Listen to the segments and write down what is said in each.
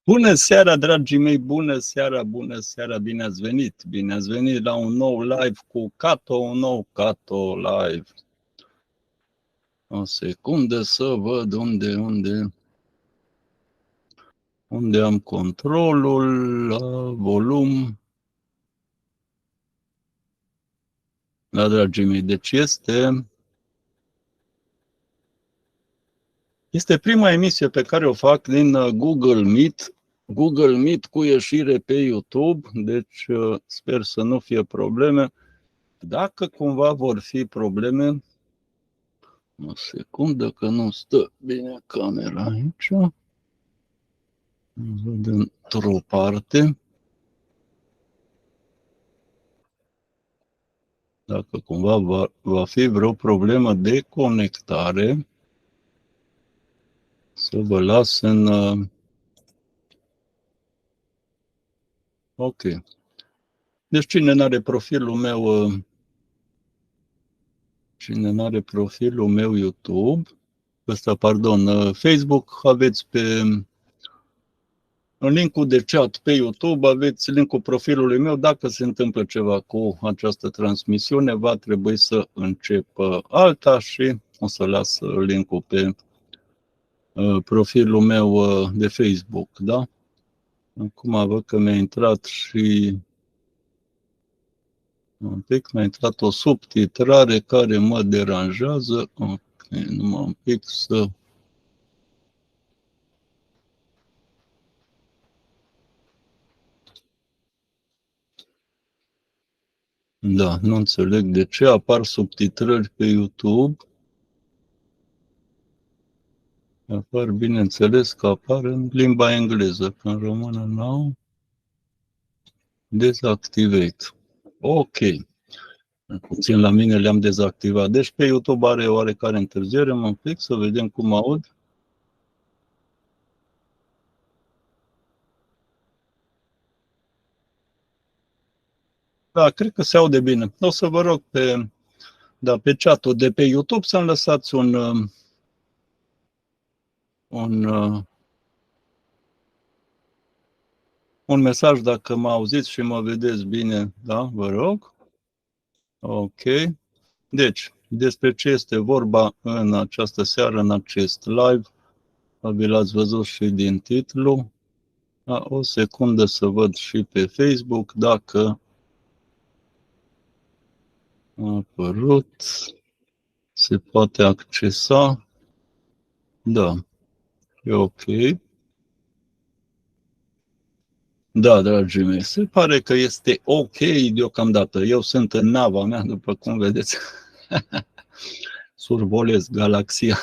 Bună seara, dragii mei, bună seara, bine ați venit! Bine ați venit la un nou live cu Cato, un nou Cato live. O secundă să văd unde am controlul, la volum. Da, dragii mei, deci este prima emisie pe care o fac din Google Meet cu ieșire pe YouTube, deci sper să nu fie probleme. Dacă cumva vor fi probleme, o secundă că nu stă bine camera aici, văd într-o parte. Dacă cumva va fi vreo problemă de conectare, să vă las în... Ok. Deci cine n-are profilul meu YouTube, Facebook, aveți în linkul de chat pe YouTube, aveți linkul profilului meu. Dacă se întâmplă ceva cu această transmisiune, va trebui să încep alta și o să las linkul pe profilul meu de Facebook, da? Acum văd că mi-a intrat și un pic, mi-a intrat o subtitrare care mă deranjează. Ok, numai un pic să... Da, nu înțeleg de ce apar subtitrări pe YouTube. Apar, bineînțeles că apar în limba engleză, că în română n-au. Dezactivate. Ok. Puțin la mine le-am dezactivat. Deci pe YouTube are oarecare întârziere. Mă pic să vedem cum aud. Da, cred că se aude bine. O să vă rog pe chat-ul de pe YouTube să-mi lăsați un mesaj dacă mă auziți și mă vedeți bine, da, vă rog. Ok. Deci, despre ce este vorba în această seară, în acest live, probabil ați văzut și din titlu. Da, o secundă să văd și pe Facebook dacă a apărut, se poate accesa. Da, e ok. Da, dragii mei, se pare că este ok deocamdată. Eu sunt în nava mea, după cum vedeți. Survolez galaxia.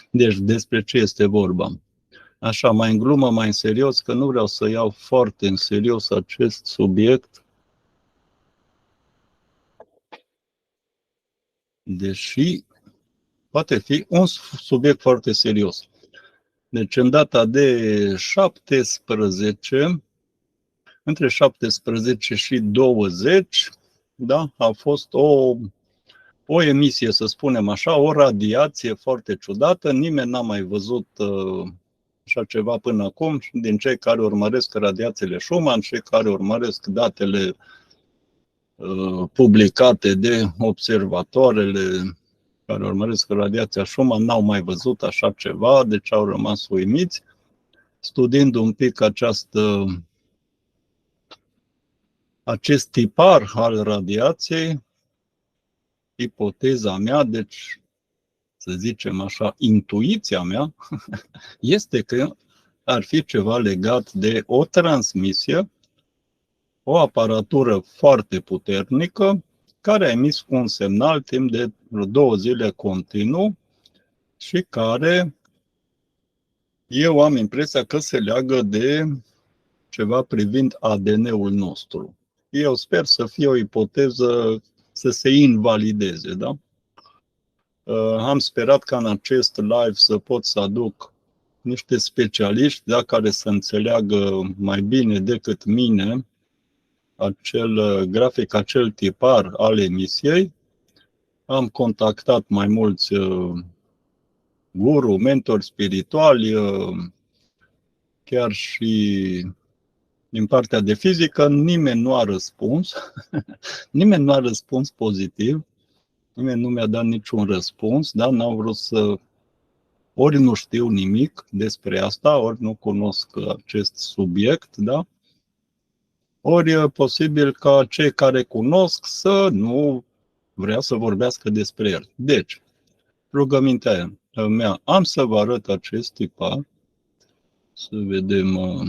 Deci, despre ce este vorba? Așa, mai în glumă, mai în serios, că nu vreau să iau foarte în serios acest subiect, deși poate fi un subiect foarte serios. Deci, în data de 17, între 17 și 20, da, a fost o emisie, să spunem așa, o radiație foarte ciudată. Nimeni n-a mai văzut așa ceva până acum, din cei care urmăresc radiațiile Schumann și care urmăresc datele publicate de observatoarele care urmăresc radiația Schumann, n-au mai văzut așa ceva, deci au rămas uimiți. Studiind un pic acest tipar al radiației, ipoteza mea, deci să zicem așa, intuiția mea, este că ar fi ceva legat de o transmisie, o aparatură foarte puternică, care a emis un semnal timp de 2 zile continuu și care eu am impresia că se leagă de ceva privind ADN-ul nostru. Eu sper să fie o ipoteză să se invalideze, da? Am sperat ca în acest live să pot să aduc niște specialiști, da, care să înțeleagă mai bine decât mine acel grafic, acel tipar al emisiei. Am contactat mai mulți guru, mentori spirituali, chiar și din partea de fizică, nimeni nu a răspuns. Nimeni nu a răspuns pozitiv. Nimeni nu mi-a dat niciun răspuns, da? N-au vrut să... Ori nu știu nimic despre asta, ori nu cunosc acest subiect, da? Ori e posibil ca cei care cunosc să nu vrea să vorbească despre el. Deci, rugămintea mea, am să vă arăt acest tipar. Să vedem o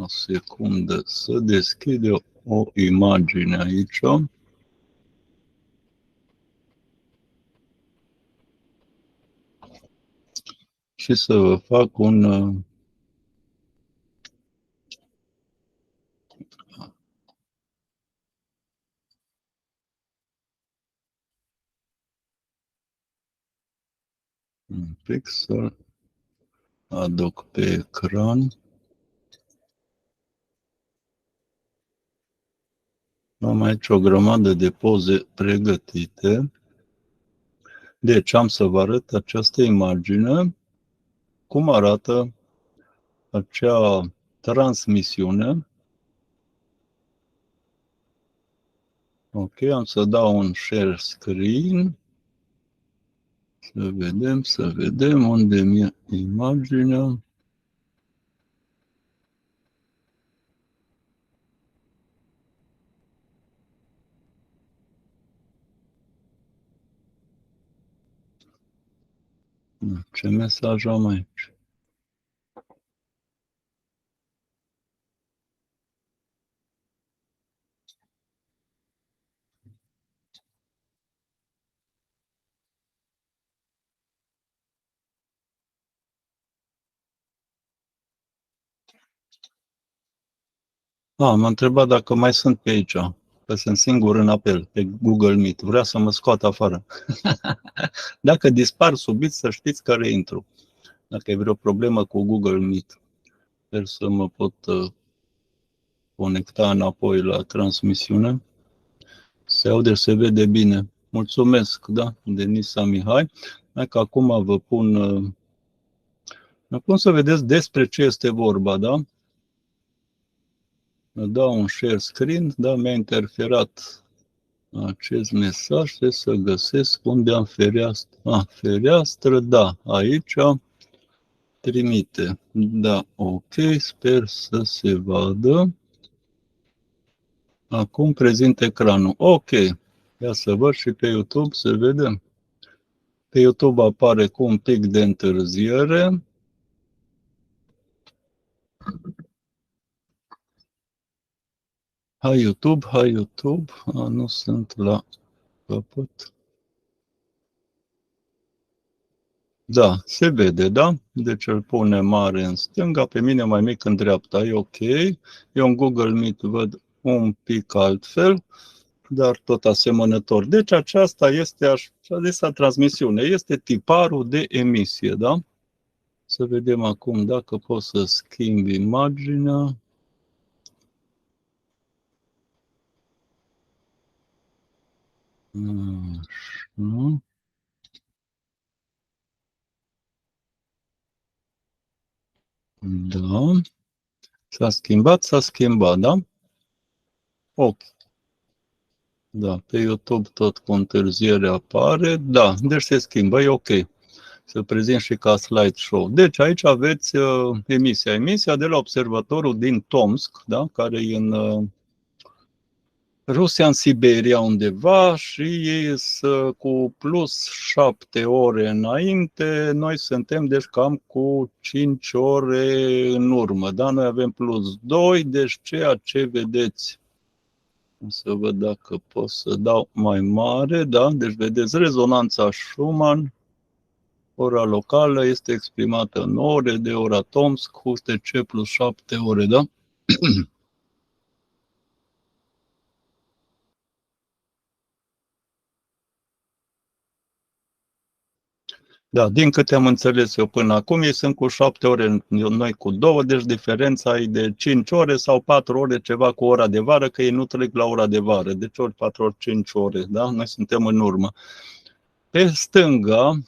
secundă, să deschid eu o imagine aici. Și să vă fac un pic să aduc pe ecran. Am aici o grămadă de poze pregătite. Deci am să vă arăt această imagine, cum arată acea transmisiune. Ok, am să dau un share screen. Să vedem unde mi-e imaginea. Ce mesaj am aici? M-a întrebat dacă mai sunt pe aici, că sunt singur în apel, pe Google Meet. Vrea să mă scoată afară. Dacă dispar subit, să știți că reintru. Dacă e vreo problemă cu Google Meet, sper să mă pot conecta înapoi la transmisiune. Se aude, se vede bine. Mulțumesc, da, Denisa Mihai. Hai că acum vă pun să vedeți despre ce este vorba, da? Dau un share screen, da, mi-a interferat acest mesaj, trebuie să găsesc unde am fereastră. Fereastră, da, aici trimite. Da, ok, sper să se vadă. Acum prezint ecranul. Ok, ia să văd și pe YouTube, să vedem. Pe YouTube apare cu un pic de întârziere. Hai YouTube. Nu sunt la capăt. Da, se vede, da? Deci îl pune mare în stânga, pe mine mai mic în dreapta, e ok. Eu în Google Meet văd un pic altfel, dar tot asemănător. Deci aceasta este așa zisă transmisiune, este tiparul de emisie, da? Să vedem acum dacă pot să schimb imaginea. Așa. Da. S-a schimbat, da? Ok. Da, pe YouTube tot cu întârziere apare. Da, deci se schimbă, e ok. Să prezint și ca slideshow. Deci aici aveți emisia de la observatorul din Tomsk, da, care e în Rusia, în Siberia undeva, și ei sunt cu plus 7 ore înainte, noi suntem deci cam cu 5 ore în urmă. Da? Noi avem plus 2, deci ceea ce vedeți, să văd dacă pot să dau mai mare, da? Deci vedeți rezonanța Schumann, ora locală este exprimată în ore de ora Tomsk, UTC plus 7 ore, da? Da, din câte am înțeles eu până acum, ei sunt cu 7 ore, noi cu 2, deci diferența e de 5 ore sau 4 ore, ceva cu ora de vară, că ei nu trec la ora de vară, deci ori 4 ori 5 ore, da? Noi suntem în urmă. Pe stânga,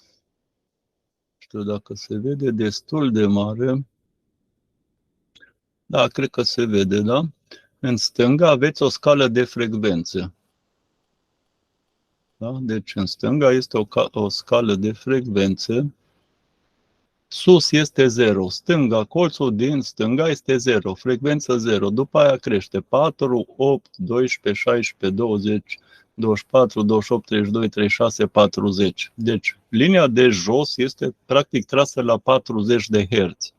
știu dacă se vede destul de mare, Da, cred că se vede, da? În stânga aveți o scală de frecvențe. Da? Deci în stânga este o scală de frecvențe. Sus este 0. Stânga, colțul din stânga este 0. Frecvență 0. După aia crește 4, 8, 12, 16, 20, 24, 28, 32, 36, 40. Deci linia de jos este practic trasă la 40 de Hz.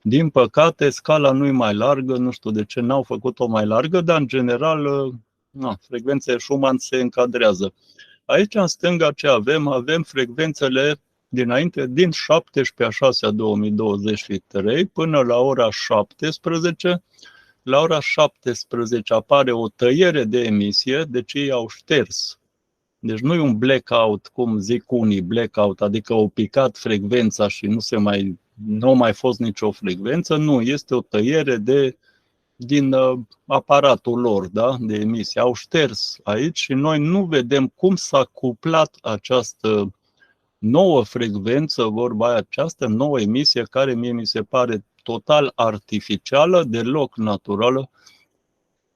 Din păcate, scala nu e mai largă, nu știu de ce n-au făcut-o mai largă, dar în general, frecvențele Schumann se încadrează. Aici, în stânga, ce avem? Avem frecvențele dinainte, din 17/6/2023 până la ora 17. La ora 17 apare o tăiere de emisie, deci ei au șters. Deci nu e un blackout, cum zic unii, blackout, adică au picat frecvența și nu a mai fost nicio frecvență. Nu, este o tăiere din aparatul lor, da, de emisie. Au șters aici și noi nu vedem cum s-a cuplat această nouă frecvență, vorba aia, această nouă emisie, care mie mi se pare total artificială, deloc naturală.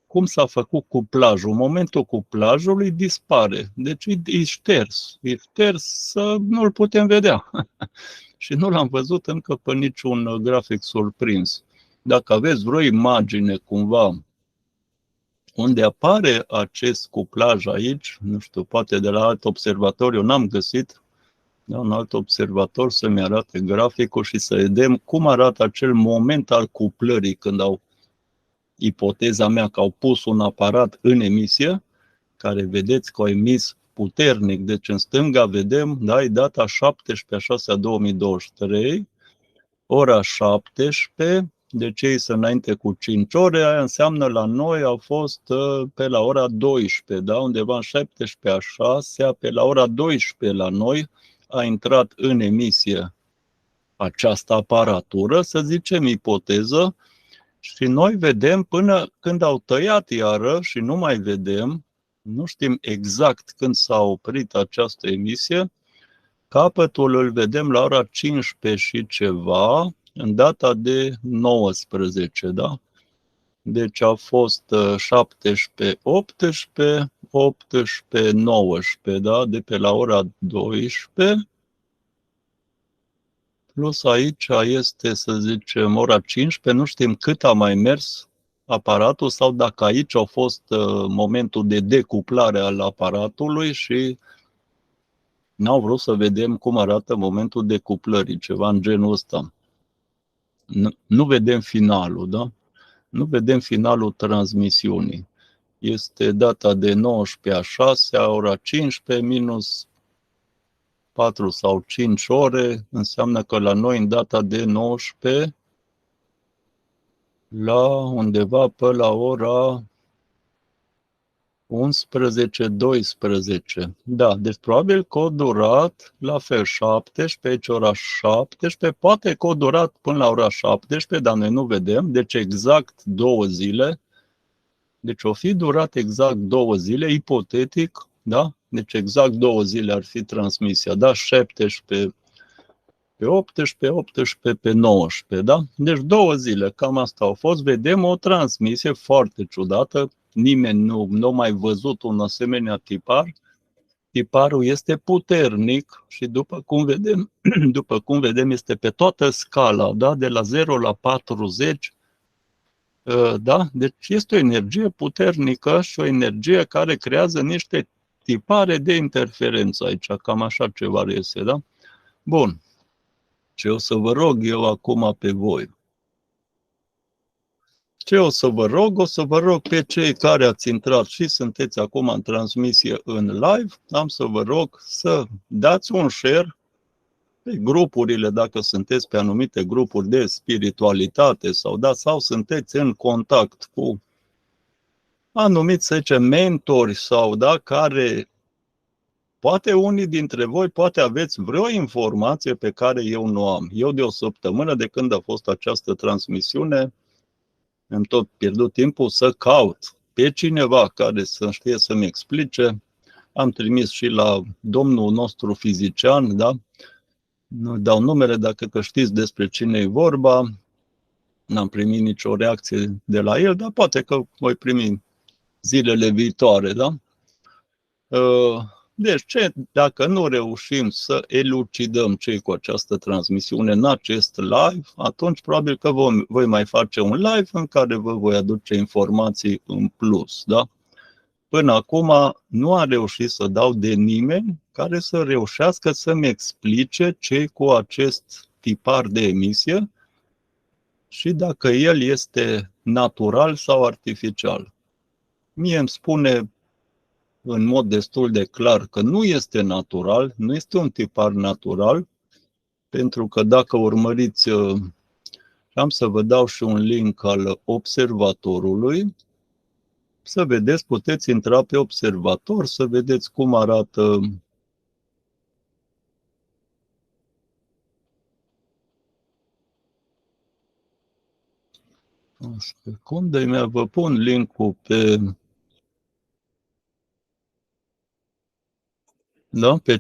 Cum s-a făcut cuplajul? În momentul cuplajului dispare. Deci e șters. E șters să nu-l putem vedea. Și nu l-am văzut încă pe niciun grafic surprins. Dacă aveți vreo imagine cumva unde apare acest cuplaj aici, nu știu, poate de la alt observator, eu n-am găsit, da, un alt observator să-mi arate graficul și să vedem cum arată acel moment al cuplării când au, ipoteza mea, că au pus un aparat în emisie, care vedeți că au emis puternic, deci în stânga vedem, da, e data 17/6/2023, ora 17, deci ei sunt înainte cu 5 ore, aia înseamnă la noi au fost pe la ora 12, da, undeva în 17/6, pe la ora 12 la noi a intrat în emisie această aparatură, să zicem ipoteză, și noi vedem până când au tăiat iară și nu mai vedem, nu știm exact când s-a oprit această emisie, capătul îl vedem la ora 15 și ceva, în data de 19, da? Deci a fost 17, 18, 18, 19, da? De pe la ora 12, plus aici este, să zicem, ora 15, nu știm cât a mai mers aparatul sau dacă aici a fost momentul de decuplare al aparatului și n-au vrut să vedem cum arată momentul decuplării, ceva în genul ăsta. Nu vedem finalul, da? Nu vedem finalul transmisiunii. Este data de 19/6, ora 15, minus 4 sau 5 ore, înseamnă că la noi, în data de 19, la undeva pe la ora 11-12. Da, deci probabil că a durat la fel 17, aici ora 17, poate că a durat până la ora 17, dar noi nu vedem, deci exact 2 zile. Deci o fi durat exact 2 zile, ipotetic, da? Deci exact 2 zile ar fi transmisia, da? 17 pe 18, 18 pe 19, da? Deci 2 zile, cam asta au fost. Vedem o transmisie foarte ciudată, nimeni nu a mai văzut un asemenea tipar. Tiparul este puternic și după cum vedem este pe toată scala, da? De la 0 la 40, da? Deci este o energie puternică și o energie care creează niște tipare de interferență aici, cam așa ceva este, da? Bun. Ce o să vă rog eu acum pe voi? Ce o să vă rog? O să vă rog pe cei care ați intrat și sunteți acum în transmisie în live, am să vă rog să dați un share pe grupurile, dacă sunteți pe anumite grupuri de spiritualitate sau sunteți în contact cu anumiți, să zicem, mentori sau, da, care poate unii dintre voi, poate aveți vreo informație pe care eu nu am. Eu de o săptămână de când a fost această transmisiune, am tot pierdut timpul să caut pe cineva care să știe să-mi explice. Am trimis și la domnul nostru fizician, da? Nu dau numele, dacă că știți despre cine e vorba. N-am primit nicio reacție de la el, dar poate că voi primi zilele viitoare, da? Deci, dacă nu reușim să elucidăm ce cu această transmisiune în acest live, atunci probabil că voi mai face un live în care vă voi aduce informații în plus, da? Până acum nu am reușit să dau de nimeni care să reușească să-mi explice ce cu acest tipar de emisie și dacă el este natural sau artificial. Mie îmi spune în mod destul de clar că nu este natural, nu este un tipar natural, pentru că dacă urmăriți, am să vă dau și un link al observatorului, să vedeți, puteți intra pe observator, să vedeți cum arată o secundă, mea vă pun link-ul pe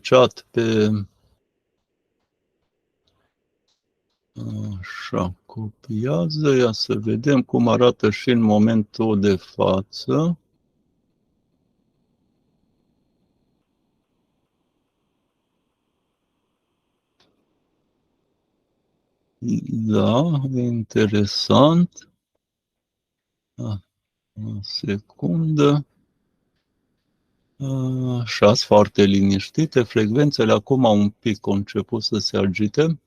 chat, așa, copiază, ia să vedem cum arată și în momentul de față. Da, interesant. O secundă. Așa, foarte liniștite. Frecvențele acum un pic au început să se agite.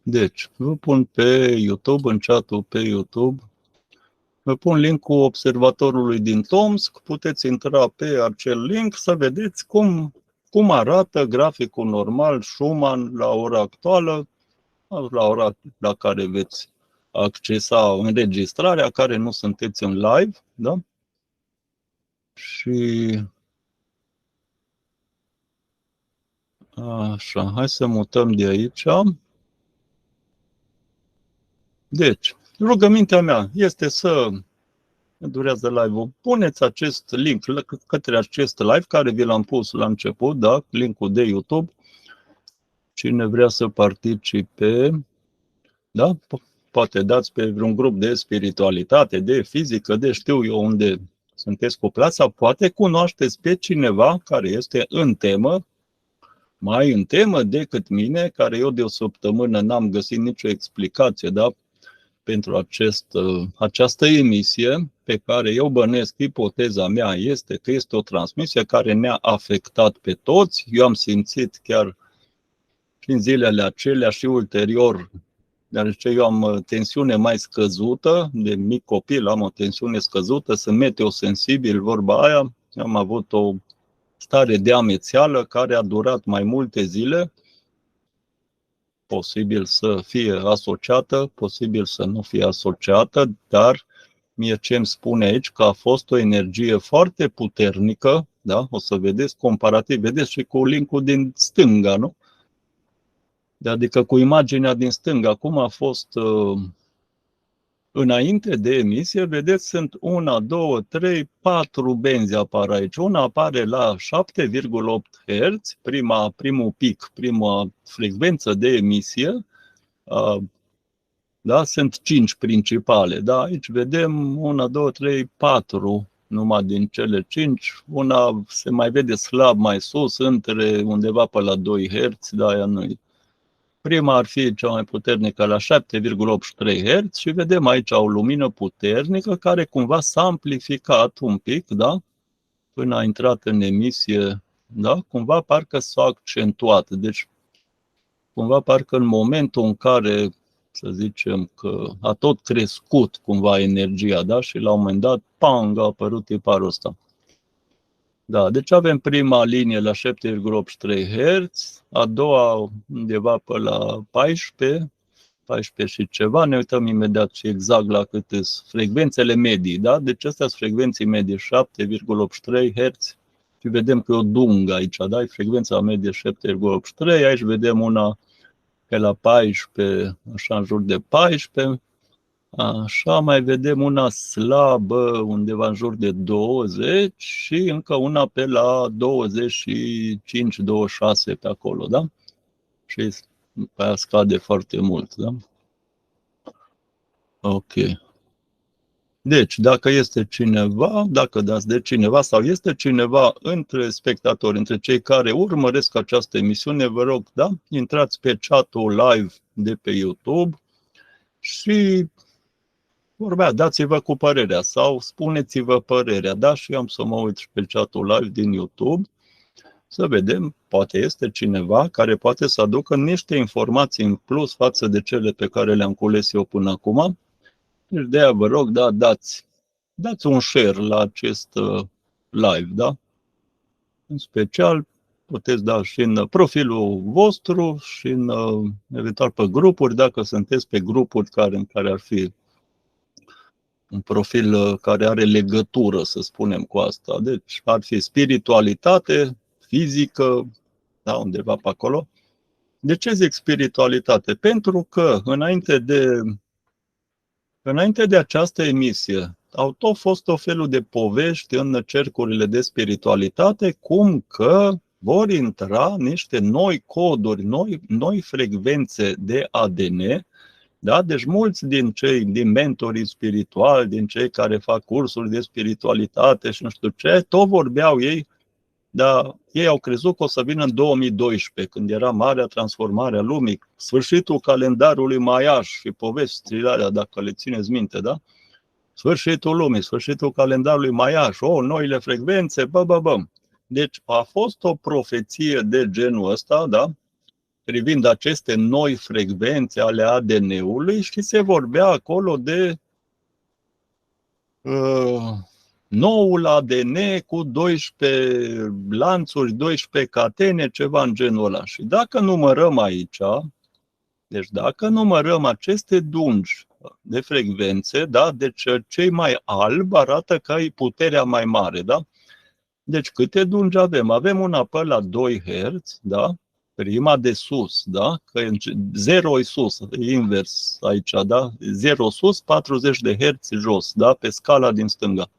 Deci, vă pun pe YouTube, în chat-ul pe YouTube, vă pun link-ul observatorului din Tomsk. Puteți intra pe acel link să vedeți cum arată graficul normal Schumann la ora actuală, la ora la care veți accesa înregistrarea, care nu sunteți în live, da? Și așa, hai să mutăm de aici. Deci, rugămintea mea este să durează live-ul. Puneți acest link către acest live care vi l-am pus la început, da? Link-ul de YouTube. Cine vrea să participe, da? Poate dați pe vreun grup de spiritualitate, de fizică, de știu eu unde sunteți cuplați, sau poate cunoașteți pe cineva care este în temă, mai în temă decât mine, care eu de o săptămână n-am găsit nicio explicație, da? Pentru această emisie, pe care eu bănuiesc, ipoteza mea este că este o transmisie care ne-a afectat pe toți. Eu am simțit chiar și în zilele acelea și ulterior, deoarece eu am tensiune mai scăzută, de mic copil am o tensiune scăzută, sunt meteosensibil, vorba aia, am avut o stare de amețeală care a durat mai multe zile, posibil să fie asociată, posibil să nu fie asociată, dar mie ce îmi spune aici că a fost o energie foarte puternică, da? O să vedeți comparativ, vedeți și cu link-ul din stânga, nu? Adică cu imaginea din stânga, cum a fost înainte de emisie, vedeți, sunt 1, 2, 3, 4 benzi apar aici. Una apare la 7,8 Hz, primul pic, prima frecvență de emisie. Da? Sunt 5 principale. Da? Aici vedem 1, 2, 3, 4 numai din cele 5. Una se mai vede slab mai sus, între undeva pe la 2 Hz, da, aia nu-i. Prima ar fi cea mai puternică la 7,83 Hz și vedem aici o lumină puternică care cumva s-a amplificat un pic, da? Până a intrat în emisie, da? Cumva parcă s-a accentuat. Deci, cumva parcă în momentul în care, să zicem că a tot crescut cumva energia, da? Și la un moment dat, pang, a apărut tiparul ăsta. Da, deci avem prima linie la 7,83 Hz, a doua undeva pe la 14 și ceva, ne uităm imediat și exact la câte sunt frecvențele medii, da? Deci astea sunt frecvenții medii, 7,83 Hz și vedem că e o dungă aici, da? E frecvența medie 7,83, aici vedem una pe la 14, așa în jur de 14, așa, mai vedem una slabă, undeva în jur de 20 și încă una pe la 25-26 pe acolo, da? Și pe aia scade foarte mult, da? Ok. Deci, dacă este cineva, dacă dați de cineva sau este cineva între spectatori, între cei care urmăresc această emisiune, vă rog, da, intrați pe chat-ul live de pe YouTube și dați-vă cu părerea sau spuneți-vă părerea, da, și am să mă uit și pe chat-ul live din YouTube să vedem, poate este cineva care poate să aducă niște informații în plus față de cele pe care le-am cules eu până acum. Deci de aia vă rog, da, dați un share la acest live, da? În special, puteți da și în profilul vostru și în, eventual pe grupuri, dacă sunteți pe grupuri în care ar fi un profil care are legătură, să spunem, cu asta. Deci ar fi spiritualitate, fizică, da, undeva pe acolo. De ce zic spiritualitate? Pentru că înainte de această emisie, au tot fost o felul de povești în cercurile de spiritualitate, cum că vor intra niște noi coduri, noi frecvențe de ADN, da? Deci mulți din mentorii spirituali, din cei care fac cursuri de spiritualitate și nu știu ce, tot vorbeau ei, dar ei au crezut că o să vină în 2012, când era marea transformare a lumii, sfârșitul calendarului maiaș și povestile alea, dacă le țineți minte, da? Sfârșitul lumii, sfârșitul calendarului maiaș, noile frecvențe, Deci a fost o profeție de genul ăsta, da? Privind aceste noi frecvențe ale ADN-ului și se vorbea acolo de noul ADN cu 12 lanțuri, 12 catene, ceva în genul ăla. Și dacă numărăm aici, deci dacă numărăm aceste dungi de frecvențe, da, deci cei mai albi arată că e puterea mai mare, da? Deci câte dungi avem? Avem una pe la 2 Hz, da? Prima de sus, da? Că 0 e sus, e invers aici, da? 0 sus, 40 de Hz jos, da? Pe scala din stânga.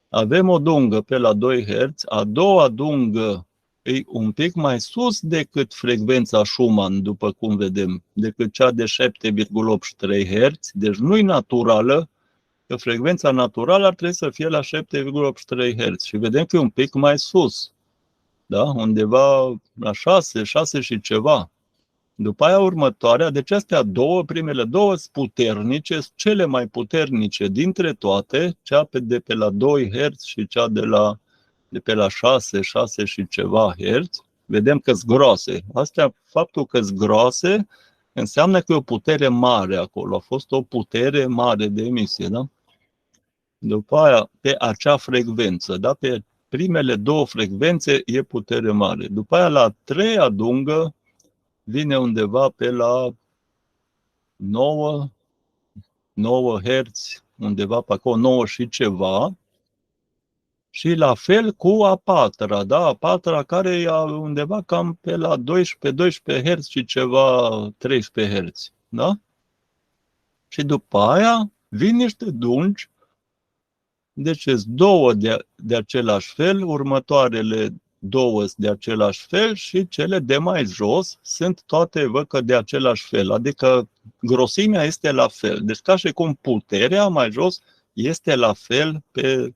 Avem o dungă pe la 2 Hz, a doua dungă e un pic mai sus decât frecvența Schumann, după cum vedem, decât cea de 7,83 Hz, deci nu e naturală, că frecvența naturală ar trebui să fie la 7,83 Hz și vedem că e un pic mai sus, da? Undeva la 6 și ceva. După aia următoarea, deci astea primele două sunt puternice, cele mai puternice dintre toate, cea de pe la 2 Hz și cea de pe la 6 și ceva Hz, vedem că sunt groase. Astea, faptul că sunt groase, înseamnă că e o putere mare acolo, a fost o putere mare de emisie, da? După aia, pe acea frecvență, da? Pe primele două frecvențe e putere mare. După aia, la a treia dungă, vine undeva pe la 9 Hz, undeva pe acolo, 9 și ceva. Și la fel cu a patra, da? A patra care e undeva cam pe la 12 Hz și ceva 13 Hz, da? Și după aia vin niște dungi, deci sunt două de același fel, următoarele două de același fel și cele de mai jos sunt toate, văd că de același fel, adică grosimea este la fel. Deci ca și cum puterea mai jos este la fel pe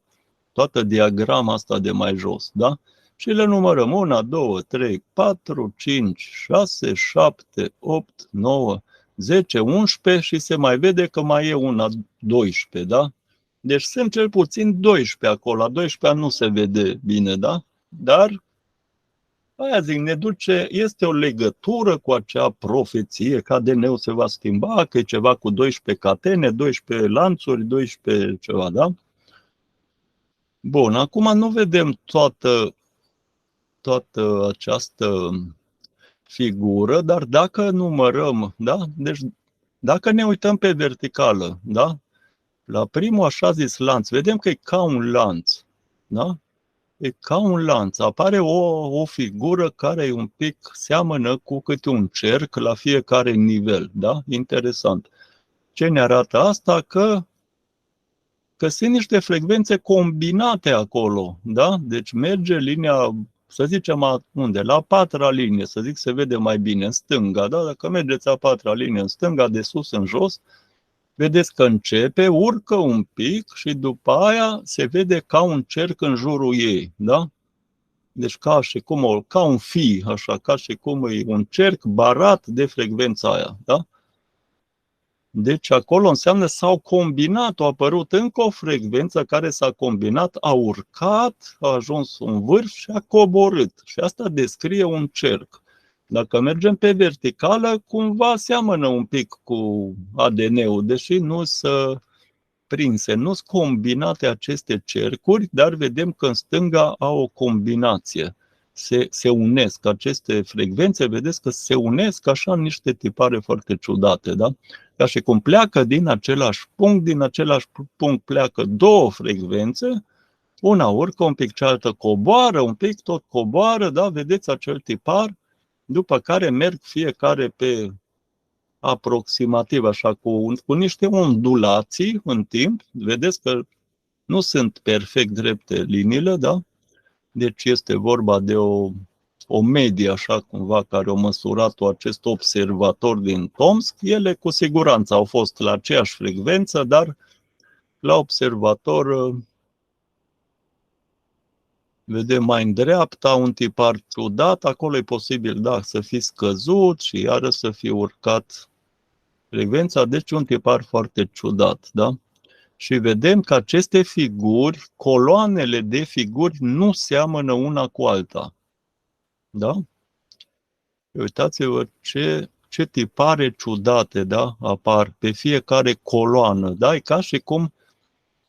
toată diagrama asta de mai jos, da? Și le numărăm 1, 2, 3, 4, 5, 6, 7, 8, 9, 10, 11 și se mai vede că mai e una 12, da? Deci sunt cel puțin 12 acolo. La 12 nu se vede bine, da? Dar, aia zic, ne duce, este o legătură cu acea profeție că ADN-ul se va schimba, că e ceva cu 12 catene, 12 lanțuri, 12 ceva, da? Bun, acum nu vedem toată această figură, dar dacă numărăm, da? Deci dacă ne uităm pe verticală, da? La primul așa zis lanț, vedem că e ca un lanț, da? E ca un lanț. Apare o figură care e un pic seamănă cu câte un cerc la fiecare nivel, da? Interesant. Ce ne arată asta? Că sunt niște frecvențe combinate acolo, da? Deci merge linia, să zicem unde? La a patra linie, să zic, se vede mai bine în stânga, da? Dacă mergeți a patra linie în stânga, de sus în jos, vedeți că începe, urcă un pic și după aia se vede ca un cerc în jurul ei, da? Deci ca un fi, așa, ca și cum e un cerc barat de frecvența aia, da? Deci acolo înseamnă s-au combinat, a apărut încă o frecvență care s-a combinat, a urcat, a ajuns un vârf și a coborât. Și asta descrie un cerc. Dacă mergem pe verticală, cumva seamănă un pic cu ADN-ul, deși nu sunt prinse, nu sunt combinate aceste cercuri, dar vedem că în stânga au o combinație. Se unesc aceste frecvențe, vedeți că se unesc așa în niște tipare foarte ciudate, da? Ca și cum pleacă din același punct pleacă două frecvențe, una urcă un pic, cealaltă coboară un pic, tot coboară, da? Vedeți acel tipar, după care merg fiecare pe aproximativ, așa, cu niște ondulații în timp. Vedeți că nu sunt perfect drepte liniile, da? Deci este vorba de o medie, așa cumva, care a măsurat-o acest observator din Tomsk. Ele cu siguranță au fost la aceeași frecvență, dar la observator vedem mai în dreapta un tipar ciudat, acolo e posibil, da, să fi scăzut și iară să fi urcat frecvența, deci un tipar foarte ciudat, da? Și vedem că aceste figuri, coloanele de figuri, nu seamănă una cu alta. Da? Uitați-vă ce tipare ciudate, da, apar pe fiecare coloană. Da? E ca și cum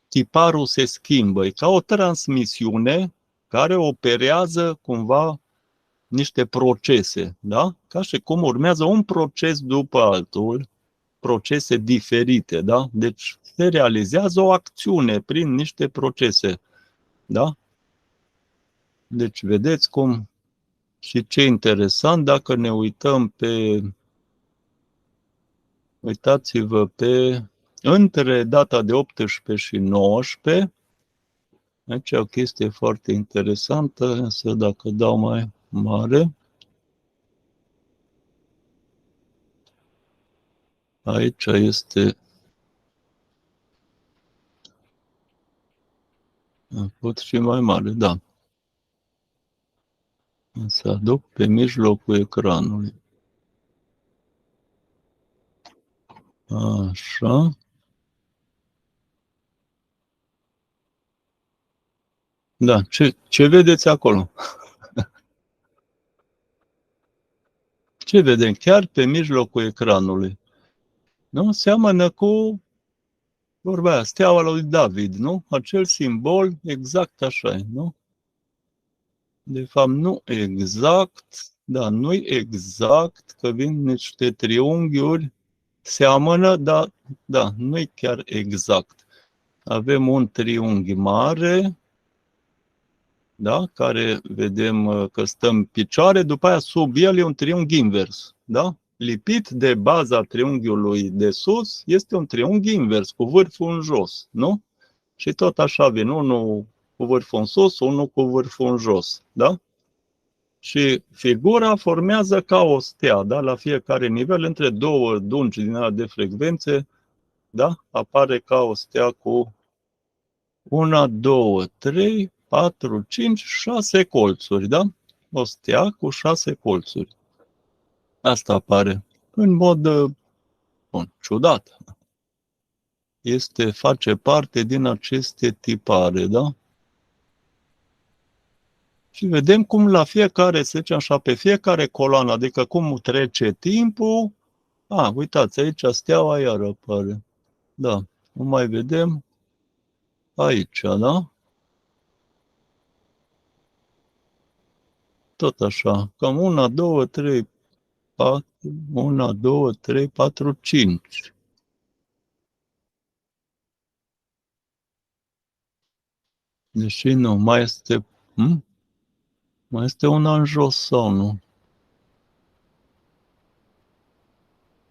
tiparul se schimbă. E ca o transmisiune care operează cumva niște procese. Da? Ca și cum urmează un proces după altul, procese diferite. Da? Deci se realizează o acțiune prin niște procese. Da? Deci vedeți cum și ce interesant dacă ne uităm uitați-vă între data de 18 și 19, aici e o chestie foarte interesantă, însă dacă dau mai mare, aici este, pot fi mai mare, da. Să aduc pe mijlocul ecranului. Așa. Da, ce vedeți acolo? Ce vedem? Chiar pe mijlocul ecranului. Nu? Seamănă cu vorba aia, steaua lui David, nu? Acel simbol exact așa e, nu? De fapt, nu exact, da, nu exact, că vin niște triunghiuri, seamănă, dar, da, nu e chiar exact. Avem un triunghi mare, da, care vedem că stă în picioare, după aia sub el e un triunghi invers, da? Lipit de baza triunghiului de sus, este un triunghi invers, cu vârful în jos, nu? Și tot așa vin, unul cu vârful în sus, unul cu vârful în jos, da? Și figura formează ca o stea, da? La fiecare nivel, între două dungi din alea de frecvențe, da? Apare ca o stea cu 1, 2, 3, 4, 5, 6 colțuri, da? O stea cu 6 colțuri. Asta apare în mod bun, ciudat. Face parte din aceste tipare, da? Și vedem cum la fiecare, să zicem așa, pe fiecare coloană, adică cum trece timpul, uitați, aici steaua iar apare. Da, o mai vedem aici, da? Tot așa, cam 1, 2, 3, 4, 1, 2, 3, 4, 5. Deși nu, mai este, mai este una în jos sau nu?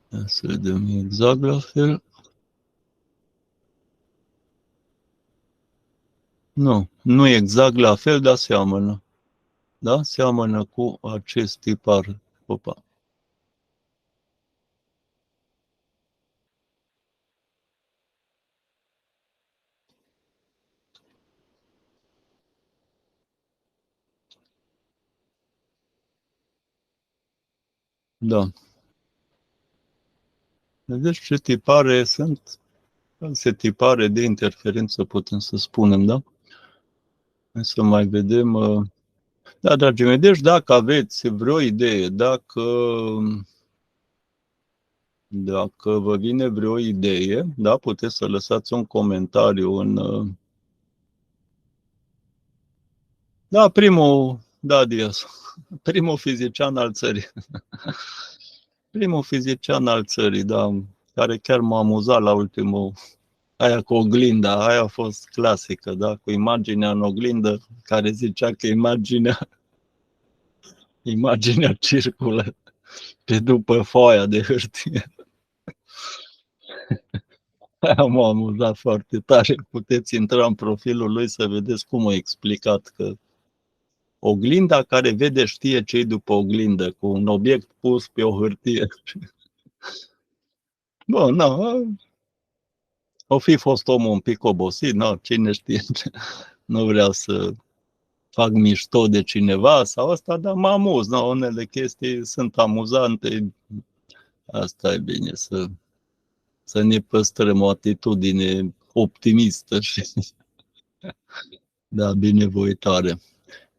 Ia să vedem exact la fel. Nu e exact la fel, dar seamănă. Da? Seamănă cu acest tipar. Opa. Da. Deci ce tipare sunt? Se tipare de interferență, putem să spunem, da? Hai să mai vedem. Da, dragii mei, deci dacă aveți vreo idee, dacă vă vine vreo idee, da, puteți să lăsați un comentariu în... Da, Diaz, primul fizician al țării. Primul fizician al țării, da, care chiar m-a amuzat la ultimul. Aia cu oglinda, aia a fost clasică, da, cu imaginea în oglindă, care zicea că imaginea circulă pe după foaia de hârtie. Aia m-a amuzat foarte tare. Puteți intra în profilul lui să vedeți cum a explicat că oglinda care vede știe ce-i după oglindă, cu un obiect pus pe o hârtie. Bun, o fi fost omul un pic obosit, cine știe, nu vreau să fac mișto de cineva sau asta, dar mă amuz, unele chestii sunt amuzante, asta e bine, să ne păstrăm o atitudine optimistă și, da, binevoitoare.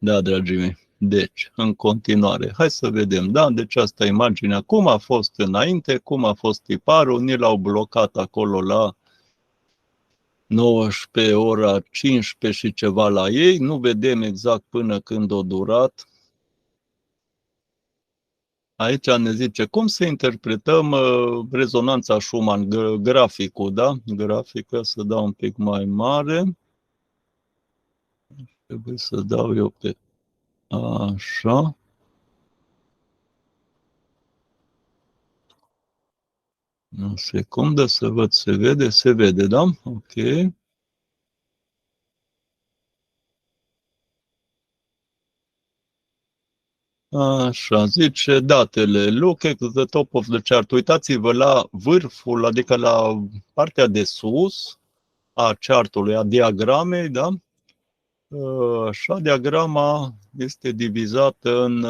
Da, dragii mei. Deci, în continuare, hai să vedem, da, deci asta e imaginea, cum a fost înainte, cum a fost tiparul, ni l-au blocat acolo la 19, ora 15 și ceva la ei, nu vedem exact până când a durat. Aici ne zice cum să interpretăm rezonanța Schumann, graficul, da? Grafică, să dau un pic mai mare. Trebuie să dau eu pe așa. O secundă să văd, se vede, da? Ok. Așa, zice datele. Look at the top of the chart. Uitați-vă la vârful, adică la partea de sus a chartului, a diagramei, da? Așa, diagrama este divizată în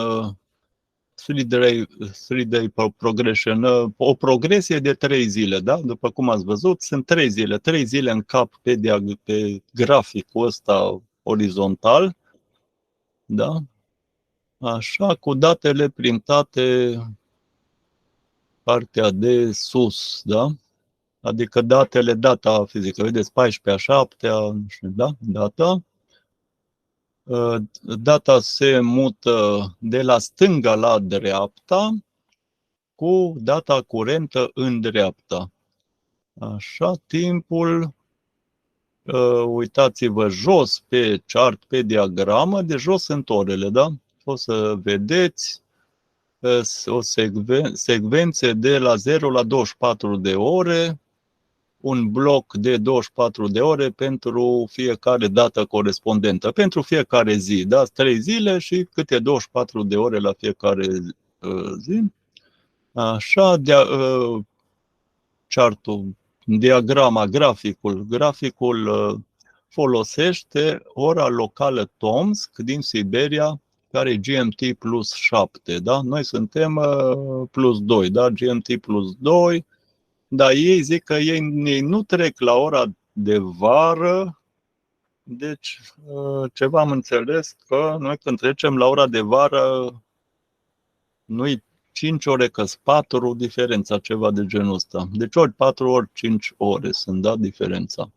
3-day progression, o progresie de 3 zile, da? După cum ați văzut, sunt 3 zile, 3 zile în cap pe graficul ăsta orizontal, da? Așa, cu datele printate partea de sus, da? Adică data fizică, vedeți, 14/7, da? Data se mută de la stânga la dreapta cu data curentă în dreapta. Așa, timpul, uitați-vă jos pe chart, pe diagramă, de jos sunt orele, da? O să vedeți o secvențe de la 0 la 24 de ore, un bloc de 24 de ore pentru fiecare dată corespondentă, pentru fiecare zi, da? 3 zile și câte 24 de ore la fiecare zi. Așa, chartul, diagrama, graficul folosește ora locală Tomsk din Siberia, care e GMT plus 7, da? Noi suntem plus 2, da? GMT plus 2, dar ei zic că ei nu trec la ora de vară, deci ceva am înțeles că noi când trecem la ora de vară, nu-i 5 ore, că-s 4 diferența, ceva de genul ăsta. Deci ori 4, ori 5 ore sunt, da, diferența.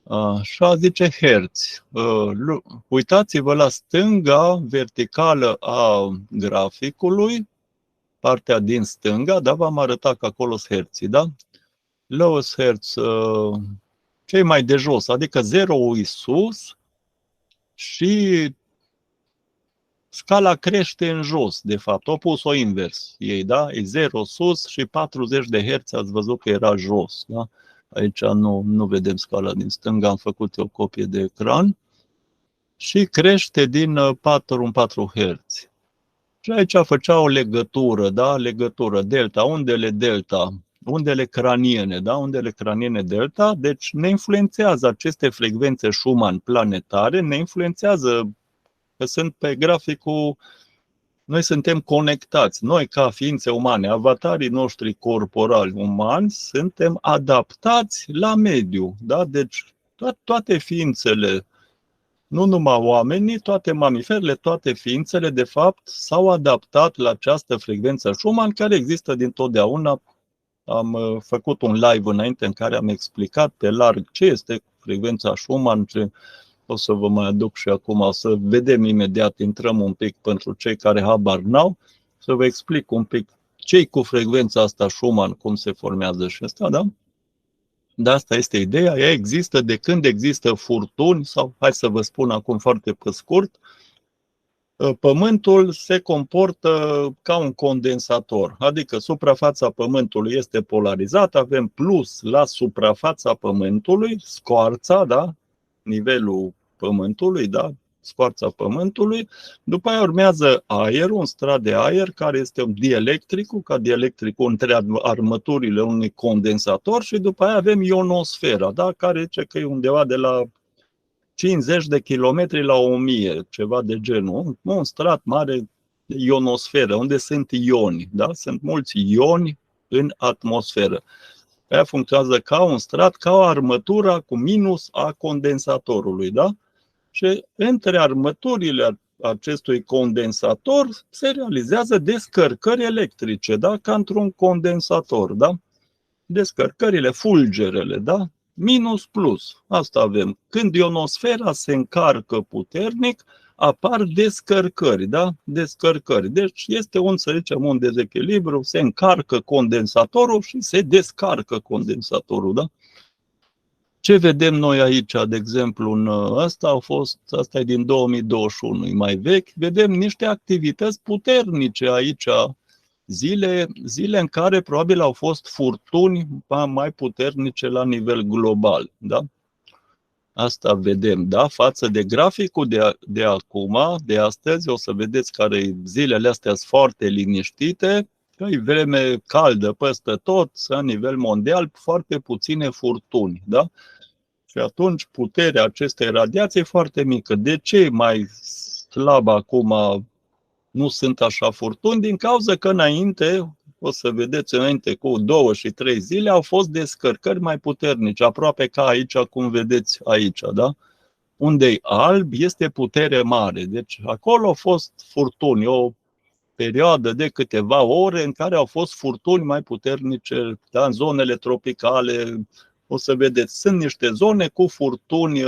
Așa zice herți. Uitați-vă la stânga verticală a graficului, partea din stânga, da, v-am arătat că acolo sunt herții, da? Lowest hertz, cei mai de jos, adică 0-ul sus și scala crește în jos, de fapt. Au pus-o invers ei, da? E 0 sus și 40 de herți, ați văzut că era jos, da? Aici nu vedem scala din stânga, am făcut o copie de ecran. Și crește din 4 în 4 herți. Și aici făcea o legătură, da? Legătură delta, undele craniene, da? Undele craniene delta, deci ne influențează aceste frecvențe Schumann planetare, ne influențează că sunt pe graficul Noi suntem conectați. Noi, ca ființe umane, avatarii noștri corporali umani, suntem adaptați la mediu. Da? Deci, toate ființele, nu numai oamenii, toate mamiferele, toate ființele, de fapt, s-au adaptat la această frecvență Schumann, care există dintotdeauna. Am făcut un live înainte în care am explicat pe larg ce este frecvența Schumann, ce o să vă mai aduc și acum, o să vedem imediat, intrăm un pic pentru cei care habar n-au, să vă explic un pic ce-i cu frecvența asta Schumann, cum se formează și asta, da? Dar asta este ideea, ea există de când există furtuni, sau hai să vă spun acum foarte pe scurt, Pământul se comportă ca un condensator, adică suprafața Pământului este polarizată, avem plus la suprafața Pământului, scoarța, da? Nivelul Pământului, da? Scoarța Pământului, după aia urmează aerul, un strat de aer care este dielectricul, ca dielectricul între armăturile unui condensator și după aia avem ionosfera, da? Care zice că e undeva de la 50 de kilometri la 1000, ceva de genul, un strat mare de ionosferă, unde sunt ioni, da? Sunt mulți ioni în atmosferă. Aia funcționează ca un strat, ca o armătură cu minus a condensatorului, da? Și între armăturile acestui condensator se realizează descărcări electrice, da? Ca într-un condensator, da? Descărcările, fulgerele, da? Minus plus. Asta avem. Când ionosfera se încarcă puternic, apar descărcări, da? Descărcări. Deci este să zicem, un dezechilibru, se încarcă condensatorul și se descarcă condensatorul, da? Ce vedem noi aici, de exemplu, în asta e din 2021, e mai vechi, vedem niște activități puternice aici, zile în care probabil au fost furtuni mai puternice la nivel global, da? Asta vedem, da? Față de graficul de acum, de astăzi, o să vedeți care zilele astea sunt foarte liniștite, că e vreme caldă peste tot, la nivel mondial, foarte puține furtuni, da? Și atunci puterea acestei radiații e foarte mică. De ce e mai slab acum? Nu sunt așa furtuni, din cauza că înainte, o să vedeți înainte cu 2 și 3 zile, au fost descărcări mai puternice, aproape ca aici, cum vedeți aici, da? Unde e alb, este putere mare. Deci acolo au fost furtuni, o perioadă de câteva ore în care au fost furtuni mai puternice, da? În zonele tropicale, o să vedeți, sunt niște zone cu furtuni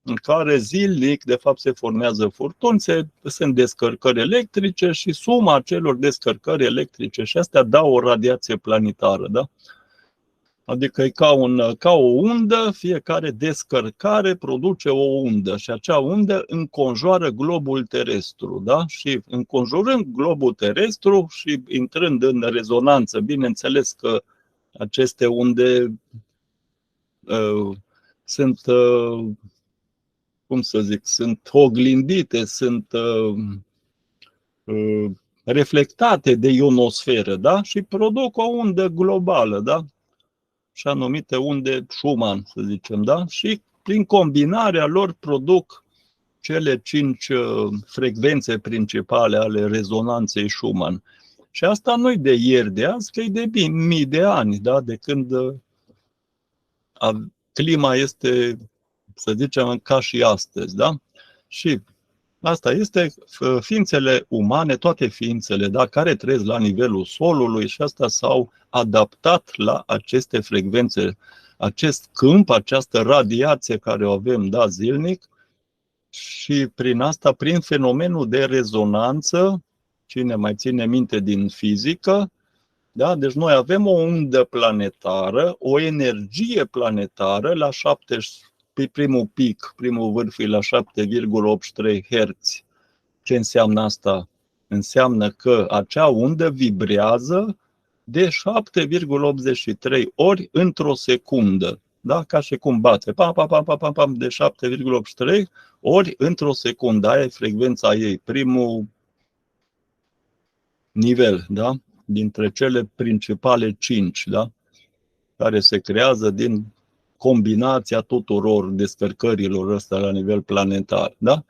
în care zilnic, de fapt, se formează furtuni, sunt descărcări electrice și suma acelor descărcări electrice și astea dau o radiație planetară, da? Adică e ca o undă, fiecare descărcare produce o undă și acea undă înconjoară globul terestru, da? Și înconjurând globul terestru și intrând în rezonanță, bineînțeles că aceste unde sunt cum să zic, sunt oglindite, sunt reflectate de ionosferă, da? Și produc o undă globală, da? Și anumite unde Schumann, să zicem, da? Și prin combinarea lor produc cele 5 frecvențe principale ale rezonanței Schumann. Și asta nu e de ieri, de azi, că e de mii de ani, da? De când clima este, să zicem, ca și astăzi, da? Și asta este ființele umane, toate ființele, da, care trăiesc la nivelul solului și asta s-au adaptat la aceste frecvențe, acest câmp, această radiație care o avem, da, zilnic și prin asta, prin fenomenul de rezonanță, cine mai ține minte din fizică, da? Deci noi avem o undă planetară, o energie planetară la 7, primul pic, primul vârf e la 7,83 Hz. Ce înseamnă asta? Înseamnă că acea undă vibrează de 7,83 ori într-o secundă. Da? Ca și cum bate pam, pam, pam, pam, pam, pam, de 7,83 ori într-o secundă. Aia e frecvența ei, primul nivel, da? Dintre cele principale 5, da? Care se creează din combinația tuturor descărcărilor ăstea la nivel planetar. Da?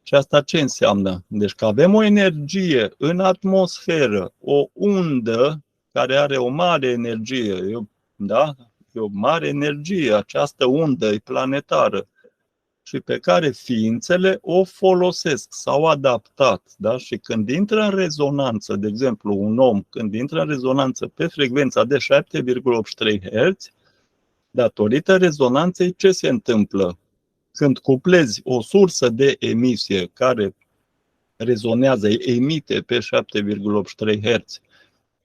Și asta ce înseamnă? Deci că avem o energie în atmosferă, o undă care are o mare energie, da? E o mare energie, această undă e planetară și pe care ființele o folosesc, s-au adaptat. Da? Și când intră în rezonanță, de exemplu, un om, când intră în rezonanță pe frecvența de 7,83 Hz, datorită rezonanței, ce se întâmplă? Când cuplezi o sursă de emisie care rezonează, emite pe 7,83 Hz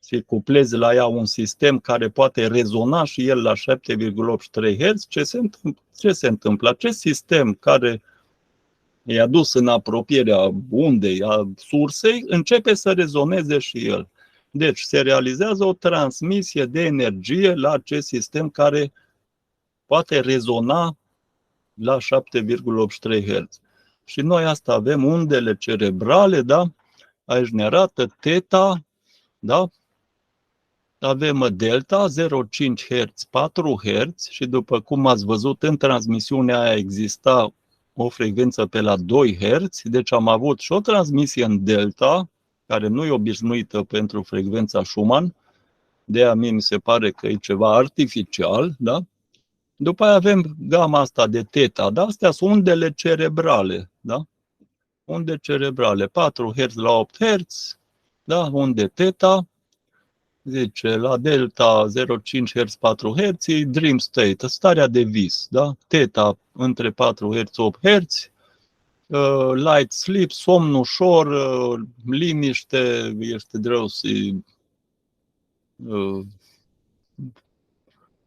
și cuplezi la ea un sistem care poate rezona și el la 7,83 Hz, ce se întâmplă? Acest sistem care e adus în apropierea undei, a sursei, începe să rezoneze și el. Deci se realizează o transmisie de energie la acest sistem care poate rezona la 7,83 Hz. Și noi asta avem, undele cerebrale, da? Aici ne arată teta, da? Avem delta, 0,5 Hz, 4 Hz și după cum ați văzut în transmisiunea aia exista o frecvență pe la 2 Hz, deci am avut și o transmisie în delta, care nu e obișnuită pentru frecvența Schumann, de aia mie mi se pare că e ceva artificial, da? După aia avem gama asta de teta, da? Astea sunt undele cerebrale, da? Unde cerebrale, 4 Hz la 8 Hz, da? Unde teta, zice, la delta 0,5 Hz, 4 Hz, dream state, starea de vis, da? Teta între 4 Hz, 8 Hz, light sleep, somn ușor, liniște, este drăusi,